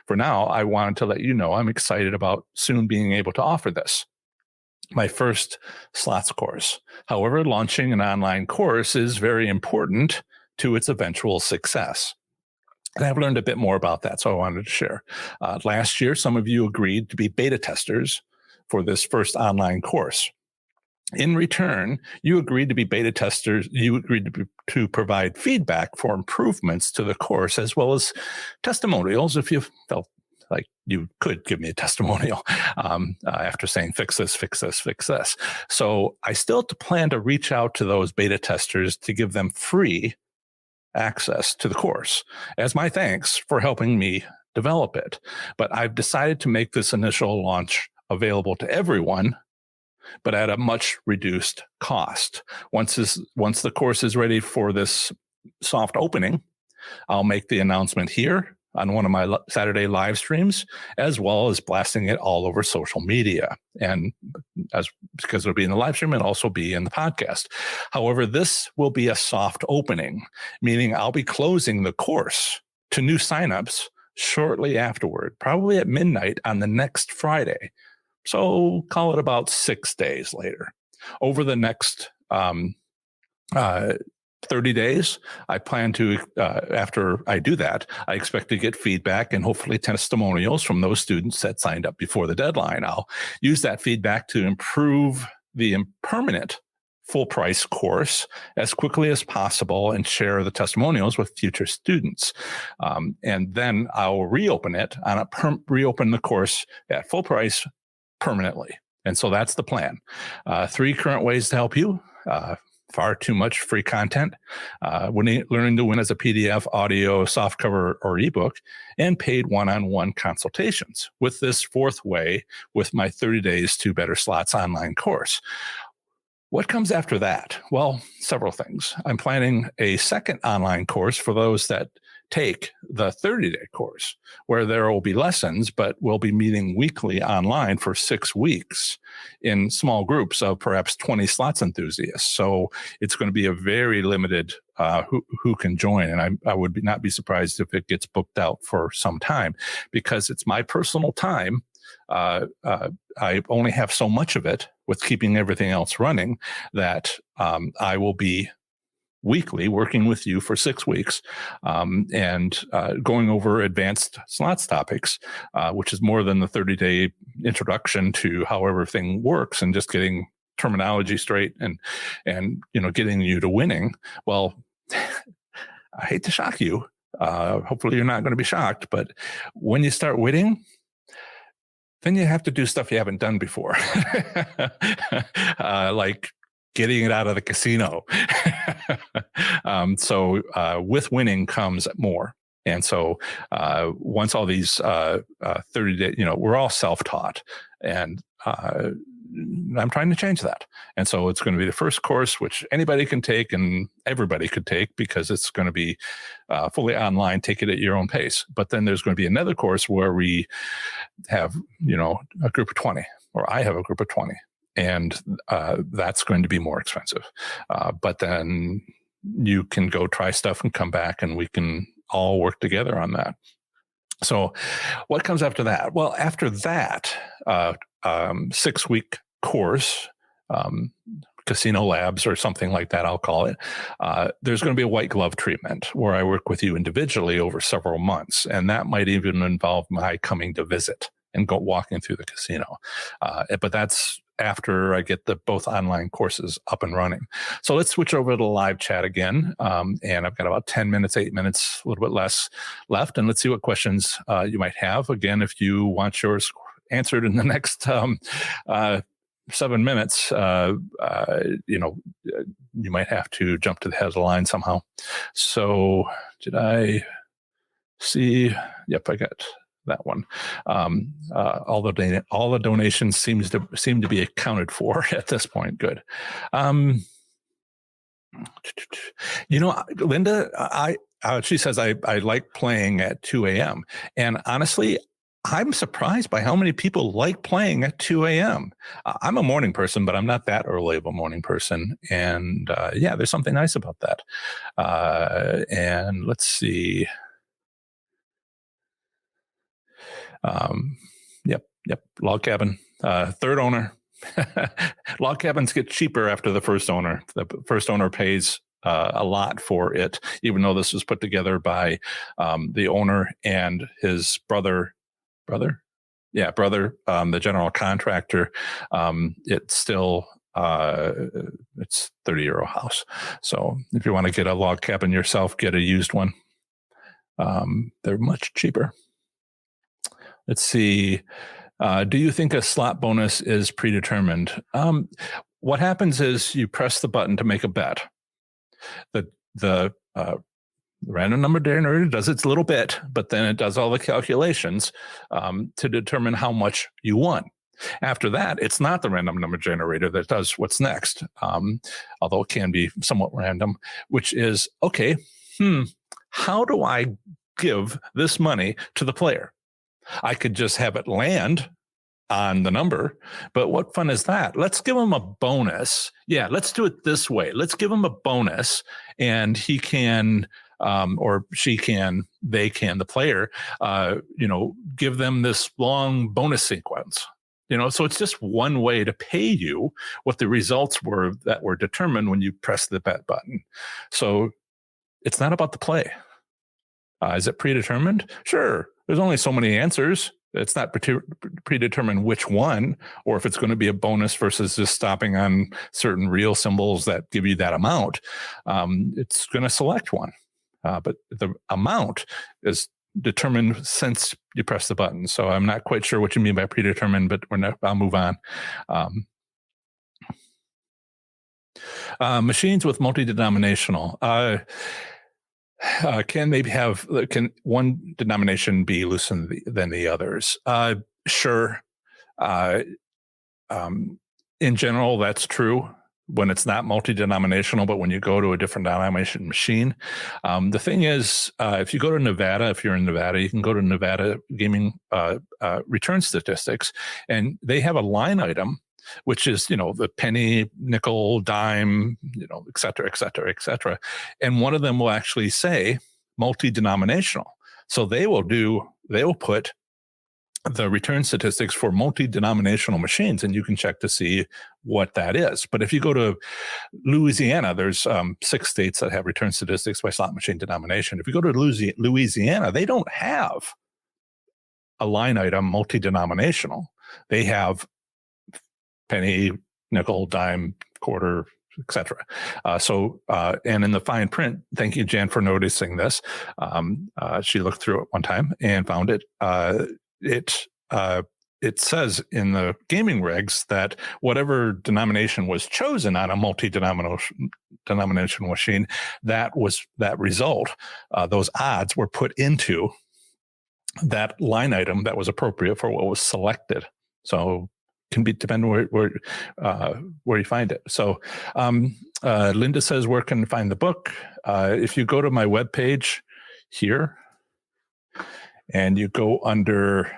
For now, I wanted to let you know I'm excited about soon being able to offer this, my first slots course. However, launching an online course is very important to its eventual success. And I've learned a bit more about that, so I wanted to share. Last year, some of you agreed to be beta testers for this first online course. In return, you agreed to be beta testers. You agreed to provide feedback for improvements to the course, as well as testimonials if you felt like you could give me a testimonial after saying, fix this, fix this, fix this. So I still plan to reach out to those beta testers to give them free access to the course as my thanks for helping me develop it. But I've decided to make this initial launch available to everyone, but at a much reduced cost. Once the course is ready for this soft opening, I'll make the announcement here on one of my Saturday live streams, as well as blasting it all over social media. And because it'll be in the live stream, it'll also be in the podcast. However, this will be a soft opening, meaning I'll be closing the course to new signups shortly afterward, probably at midnight on the next Friday. So call it about 6 days later. Over the next 30 days, I plan to, after I do that, I expect to get feedback and hopefully testimonials from those students that signed up before the deadline. I'll use that feedback to improve the permanent full price course as quickly as possible and share the testimonials with future students. And then I'll reopen it reopen the course at full price permanently. And so that's the plan. 3 current ways to help you. Far too much free content, learning to win as a PDF, audio, softcover, or ebook, and paid one-on-one consultations. With this 4th way, with my 30 Days to Better Slots online course. What comes after that? Well, several things. I'm planning a second online course for those that take the 30-day course, where there will be lessons, but we'll be meeting weekly online for 6 weeks in small groups of perhaps 20 slots enthusiasts. So it's going to be a very limited who can join. And I would not be surprised if it gets booked out for some time, because it's my personal time. I only have so much of it with keeping everything else running that I will be weekly working with you for 6 weeks and going over advanced slots topics, which is more than the 30-day introduction to how everything works and just getting terminology straight and getting you to winning. Well, I hate to shock you. Hopefully you're not going to be shocked, but when you start winning, then you have to do stuff you haven't done before, like getting it out of the casino. So with winning comes more. And so once all these 30-day, we're all self-taught, and I'm trying to change that. And so it's going to be the first course, which anybody can take and everybody could take, because it's going to be fully online, take it at your own pace. But then there's going to be another course where we have, a group of 20, or I have a group of 20. And that's going to be more expensive. But then you can go try stuff and come back, and we can all work together on that. So what comes after that? Well, after that 6-week course, Casino Labs or something like that, I'll call it, there's going to be a white glove treatment where I work with you individually over several months. And that might even involve my coming to visit and go walking through the casino. But that's after I get both online courses up and running. So let's switch over to the live chat again. And I've got about 10 minutes, 8 minutes, a little bit less left. And let's see what questions you might have. Again, if you want yours answered in the next 7 minutes, you might have to jump to the head of the line somehow. So did I see? Yep, I got that one. All the donations seem to be accounted for at this point. Good. Linda, she says I like playing at 2 a.m. And honestly, I'm surprised by how many people like playing at 2 a.m. I'm a morning person, but I'm not that early of a morning person. And there's something nice about that. And let's see. Yep. Log cabin, third owner. Log cabins get cheaper after the first owner. The first owner pays a lot for it, even though this was put together by the owner and his brother, the general contractor. It's still it's €30 house. So if you want to get a log cabin yourself, get a used one. They're much cheaper. Let's see. Do you think a slot bonus is predetermined? What happens is you press the button to make a bet. The random number generator does its little bit, but then it does all the calculations to determine how much you won. After that, it's not the random number generator that does what's next, although it can be somewhat random, which is, okay, how do I give this money to the player? I could just have it land on the number, but what fun is that? Let's give them a bonus. Yeah, let's do it this way. Let's give them a bonus, and he can, or she can, they can, the player, give them this long bonus sequence. So it's just one way to pay you what the results were that were determined when you press the bet button. So it's not about the play. Is it predetermined? Sure. There's only so many answers. It's not predetermined which one, or if it's going to be a bonus versus just stopping on certain real symbols that give you that amount. It's going to select one. But the amount is determined since you press the button. So I'm not quite sure what you mean by predetermined, but I'll move on. Machines with multi-denominational. Can one denomination be looser than the others? Sure. In general, that's true when it's not multi-denominational, but when you go to a different denomination machine. The thing is, if you go to Nevada, if you're in Nevada, you can go to Nevada Gaming return statistics, and they have a line item, which is, the penny, nickel, dime, et cetera, et cetera, et cetera. And one of them will actually say multi-denominational. So they will put the return statistics for multi-denominational machines, and you can check to see what that is. But if you go to Louisiana, there's 6 states that have return statistics by slot machine denomination. If you go to Louisiana, they don't have a line item multi-denominational. They have penny, nickel, dime, quarter, etc. And in the fine print, thank you, Jan, for noticing this. She looked through it one time and found it. It says in the gaming regs that whatever denomination was chosen on a multi-denominational machine, that result, those odds were put into that line item that was appropriate for what was selected. So can be depending where you find it. So Linda says, where can I find the book? If you go to my webpage here and you go under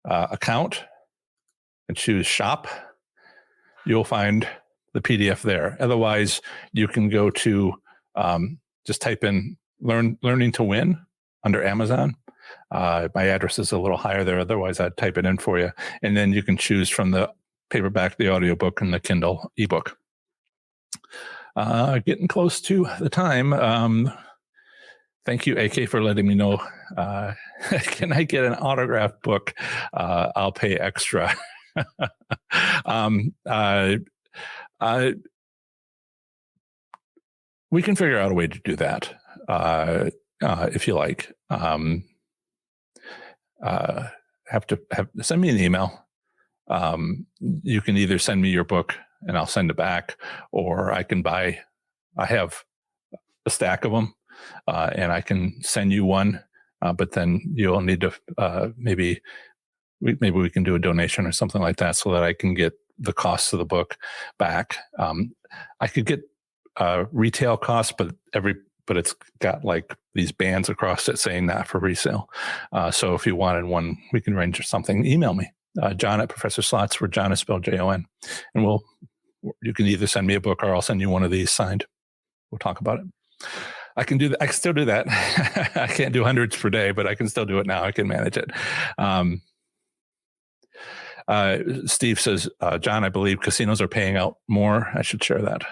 account and choose shop, you'll find the PDF there. Otherwise, you can go to just type in Learning to Win under Amazon. My address is a little higher there. Otherwise, I'd type it in for you. And then you can choose from the paperback, the audiobook, and the Kindle ebook. Getting close to the time. Thank you, AK, for letting me know. Can I get an autographed book? I'll pay extra. We can figure out a way to do that if you like. Send me an email. You can either send me your book and I'll send it back, or I have a stack of them, and I can send you one but then you'll need to maybe we can do a donation or something like that so that I can get the costs of the book back. I could get retail costs, but it's got like these bands across it saying that for resale. So if you wanted one, we can arrange something. Email me, John at Professor Slots, where John is spelled Jon, and you can either send me a book or I'll send you one of these signed. We'll talk about it. I can do that. I can still do that. I can't do hundreds per day, but I can still do it now. I can manage it. Steve says, John, I believe casinos are paying out more. I should share that.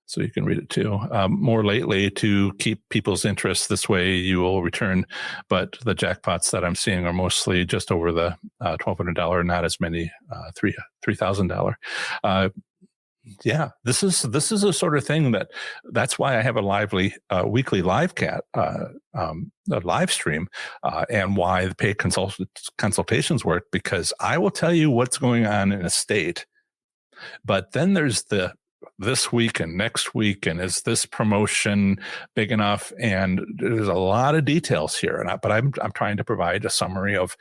So you can read it too. More lately to keep people's interest. This way you will return. But the jackpots that I'm seeing are mostly just over the $1,200, not as many $3,000. Yeah, this is a sort of thing that's why I have a lively weekly live a live stream, and why the paid consultations work, because I will tell you what's going on in a state, but then there's this week and next week, and is this promotion big enough? And there's a lot of details here, but I'm trying to provide a summary of,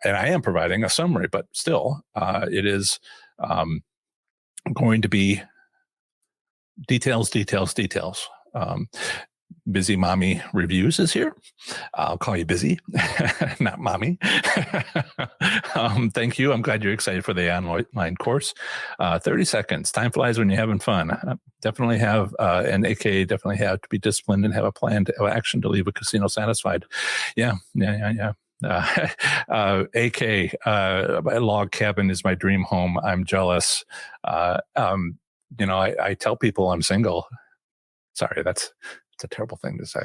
and I am providing a summary, but still, it is. Going to be details. Busy Mommy Reviews is here. I'll call you Busy, not Mommy. Thank you. I'm glad you're excited for the online course. 30 seconds. Time flies when you're having fun. Definitely have, and AK definitely have to be disciplined and have a plan to have action to leave a casino satisfied. Yeah. AK, a log cabin is my dream home. I'm jealous. I tell people I'm single. Sorry, it's a terrible thing to say.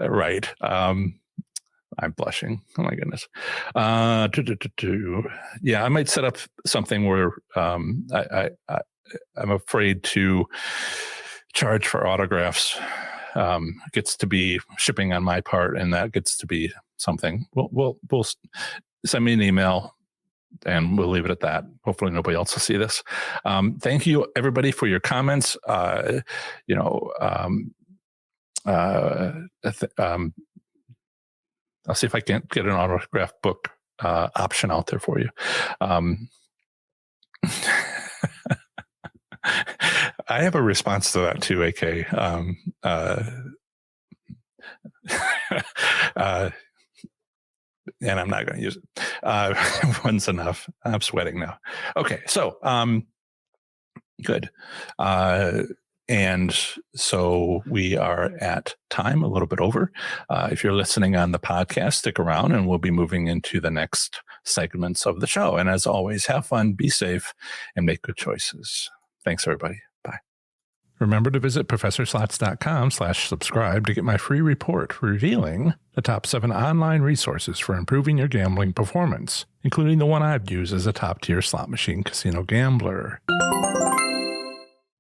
Right. I'm blushing. Oh my goodness. Yeah, I might set up something where I'm afraid to charge for autographs. Gets to be shipping on my part, and that gets to be something. We'll send me an email, and we'll leave it at that. Hopefully nobody else will see this. Thank you everybody for your comments. I'll see if I can't get an autograph book option out there for you. I have a response to that too, AK. And I'm not going to use it. One's enough. I'm sweating now. Okay, so good. And so we are at time, a little bit over. If you're listening on the podcast, stick around and we'll be moving into the next segments of the show. And as always, have fun, be safe, and make good choices. Thanks, everybody. Bye. Remember to visit ProfessorSlots.com/subscribe to get my free report revealing the top 7 online resources for improving your gambling performance, including the one I've used as a top-tier slot machine casino gambler.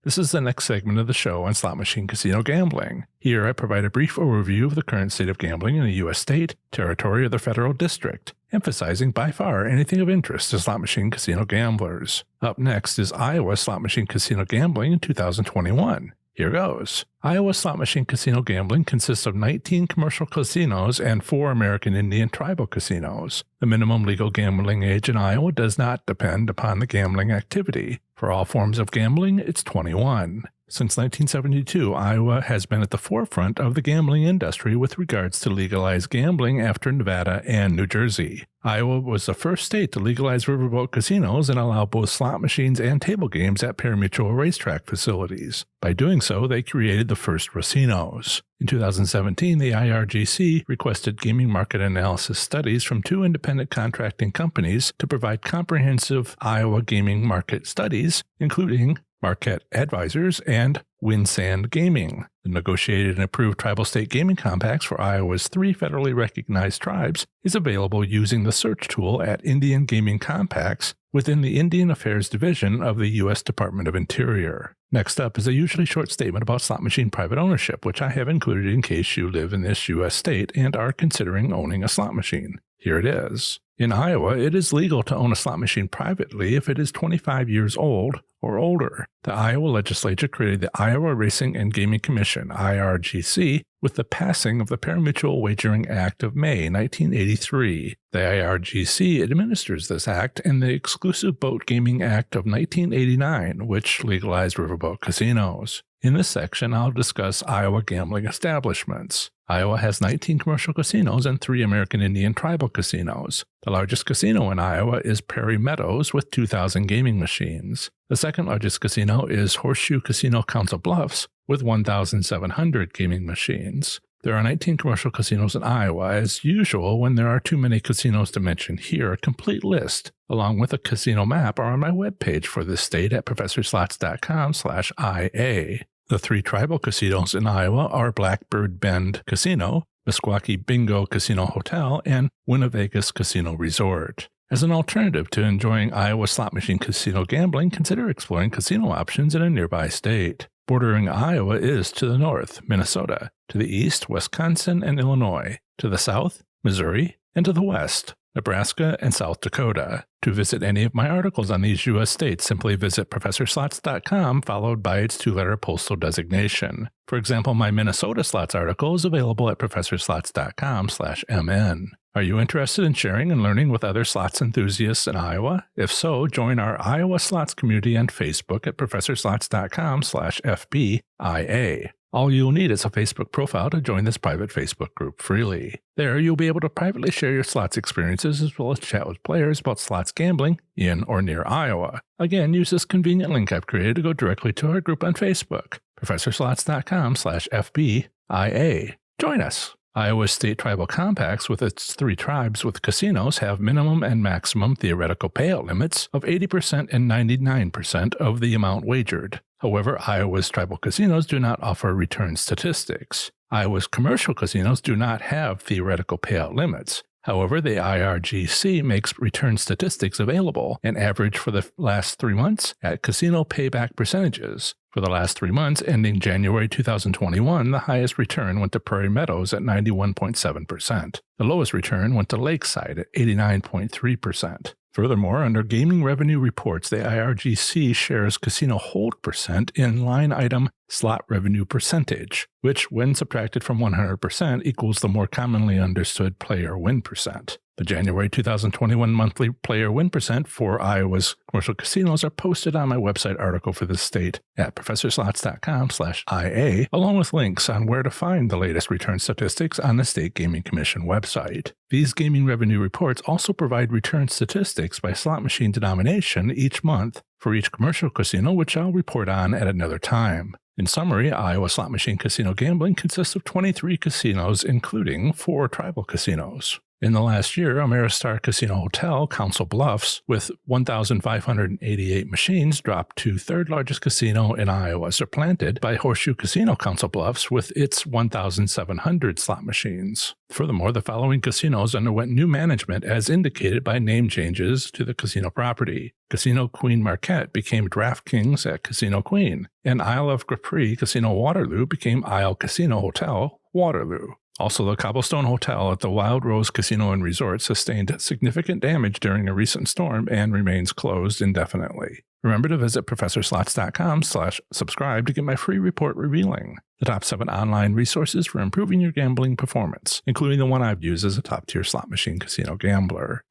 This is the next segment of the show on slot machine casino gambling. Here I provide a brief overview of the current state of gambling in a U.S. state, territory, or the federal district, emphasizing by far anything of interest to slot machine casino gamblers. Up next is Iowa slot machine casino gambling in 2021. Here goes. Iowa slot machine casino gambling consists of 19 commercial casinos and 4 American Indian tribal casinos. The minimum legal gambling age in Iowa does not depend upon the gambling activity. For all forms of gambling, it's 21. Since 1972, Iowa has been at the forefront of the gambling industry with regards to legalized gambling after Nevada and New Jersey. Iowa was the first state to legalize riverboat casinos and allow both slot machines and table games at pari-mutuel racetrack facilities. By doing so, they created the first racinos. In 2017, the IRGC requested gaming market analysis studies from 2 independent contracting companies to provide comprehensive Iowa gaming market studies, including Marquette Advisors and Winsand Gaming. The negotiated and approved tribal state gaming compacts for Iowa's 3 federally recognized tribes is available using the search tool at Indian Gaming Compacts within the Indian Affairs Division of the U.S. Department of Interior. Next up is a usually short statement about slot machine private ownership, which I have included in case you live in this U.S. state and are considering owning a slot machine. Here it is. In Iowa, it is legal to own a slot machine privately if it is 25 years old or older. The Iowa legislature created the Iowa Racing and Gaming Commission, IRGC, with the passing of the Pari-Mutuel Wagering Act of May 1983. The IRGC administers this act and the Exclusive Boat Gaming Act of 1989, which legalized riverboat casinos. In this section, I'll discuss Iowa gambling establishments. Iowa has 19 commercial casinos and 3 American Indian tribal casinos. The largest casino in Iowa is Prairie Meadows with 2,000 gaming machines. The second largest casino is Horseshoe Casino Council Bluffs with 1,700 gaming machines. There are 19 commercial casinos in Iowa. As usual, when there are too many casinos to mention here, a complete list, along with a casino map, are on my webpage for this state at professorslots.com/IA. The 3 tribal casinos in Iowa are Blackbird Bend Casino, Meskwaki Bingo Casino Hotel, and Winnevegas Casino Resort. As an alternative to enjoying Iowa slot machine casino gambling, consider exploring casino options in a nearby state. Bordering Iowa is to the north, Minnesota, to the east, Wisconsin and Illinois, to the south, Missouri, and to the west, Nebraska and South Dakota. To visit any of my articles on these U.S. states, simply visit professorslots.com followed by its 2-letter postal designation. For example, my Minnesota slots article is available at professorslots.com/MN. Are you interested in sharing and learning with other slots enthusiasts in Iowa? If so, join our Iowa Slots community on Facebook at professorslots.com/FBIA. All you'll need is a Facebook profile to join this private Facebook group freely. There, you'll be able to privately share your slots experiences as well as chat with players about slots gambling in or near Iowa. Again, use this convenient link I've created to go directly to our group on Facebook, professorslots.com/FBIA. Join us. Iowa's state tribal compacts with its 3 tribes with casinos have minimum and maximum theoretical payout limits of 80% and 99% of the amount wagered. However, Iowa's tribal casinos do not offer return statistics. Iowa's commercial casinos do not have theoretical payout limits. However, the IRGC makes return statistics available and average for the last 3 months at casino payback percentages. For the last 3 months ending January 2021, the highest return went to Prairie Meadows at 91.7%. The lowest return went to Lakeside at 89.3%. Furthermore, under Gaming Revenue Reports, the IRGC shares casino hold percent in line item slot revenue percentage, which, when subtracted from 100%, equals the more commonly understood player win percent. The January 2021 monthly player win percent for Iowa's commercial casinos are posted on my website article for this state at professorslots.com/IA, along with links on where to find the latest return statistics on the State Gaming Commission website. These gaming revenue reports also provide return statistics by slot machine denomination each month for each commercial casino, which I'll report on at another time. In summary, Iowa slot machine casino gambling consists of 23 casinos, including 4 tribal casinos. In the last year, Ameristar Casino Hotel, Council Bluffs, with 1,588 machines, dropped to 3rd largest casino in Iowa, supplanted by Horseshoe Casino Council Bluffs with its 1,700 slot machines. Furthermore, the following casinos underwent new management as indicated by name changes to the casino property. Casino Queen Marquette became DraftKings at Casino Queen, and Isle of Capri Casino Waterloo became Isle Casino Hotel Waterloo. Also, the Cobblestone Hotel at the Wild Rose Casino and Resort sustained significant damage during a recent storm and remains closed indefinitely. Remember to visit professorslots.com/subscribe to get my free report revealing the top 7 online resources for improving your gambling performance, including the one I've used as a top-tier slot machine casino gambler.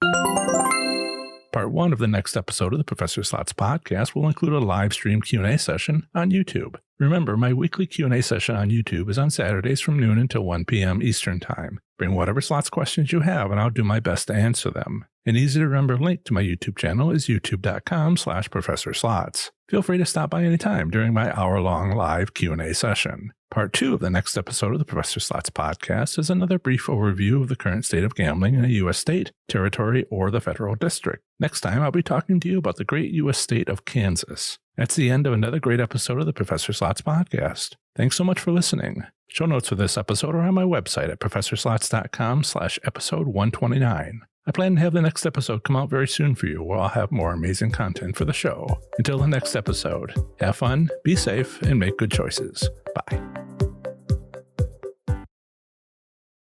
Part 1 of the next episode of the Professor Slots podcast will include a live stream Q&A session on YouTube. Remember, my weekly Q&A session on YouTube is on Saturdays from noon until 1 p.m. Eastern Time. Bring whatever slots questions you have, and I'll do my best to answer them. An easy-to-remember link to my YouTube channel is youtube.com/ProfessorSlots. Feel free to stop by anytime during my hour-long live Q&A session. Part 2 of the next episode of the Professor Slots podcast is another brief overview of the current state of gambling in a U.S. state, territory, or the federal district. Next time, I'll be talking to you about the great U.S. state of Kansas. That's the end of another great episode of the Professor Slots podcast. Thanks so much for listening. Show notes for this episode are on my website at professorslots.com/episode 129. I plan to have the next episode come out very soon for you, where I'll have more amazing content for the show. Until the next episode, have fun, be safe, and make good choices. Bye.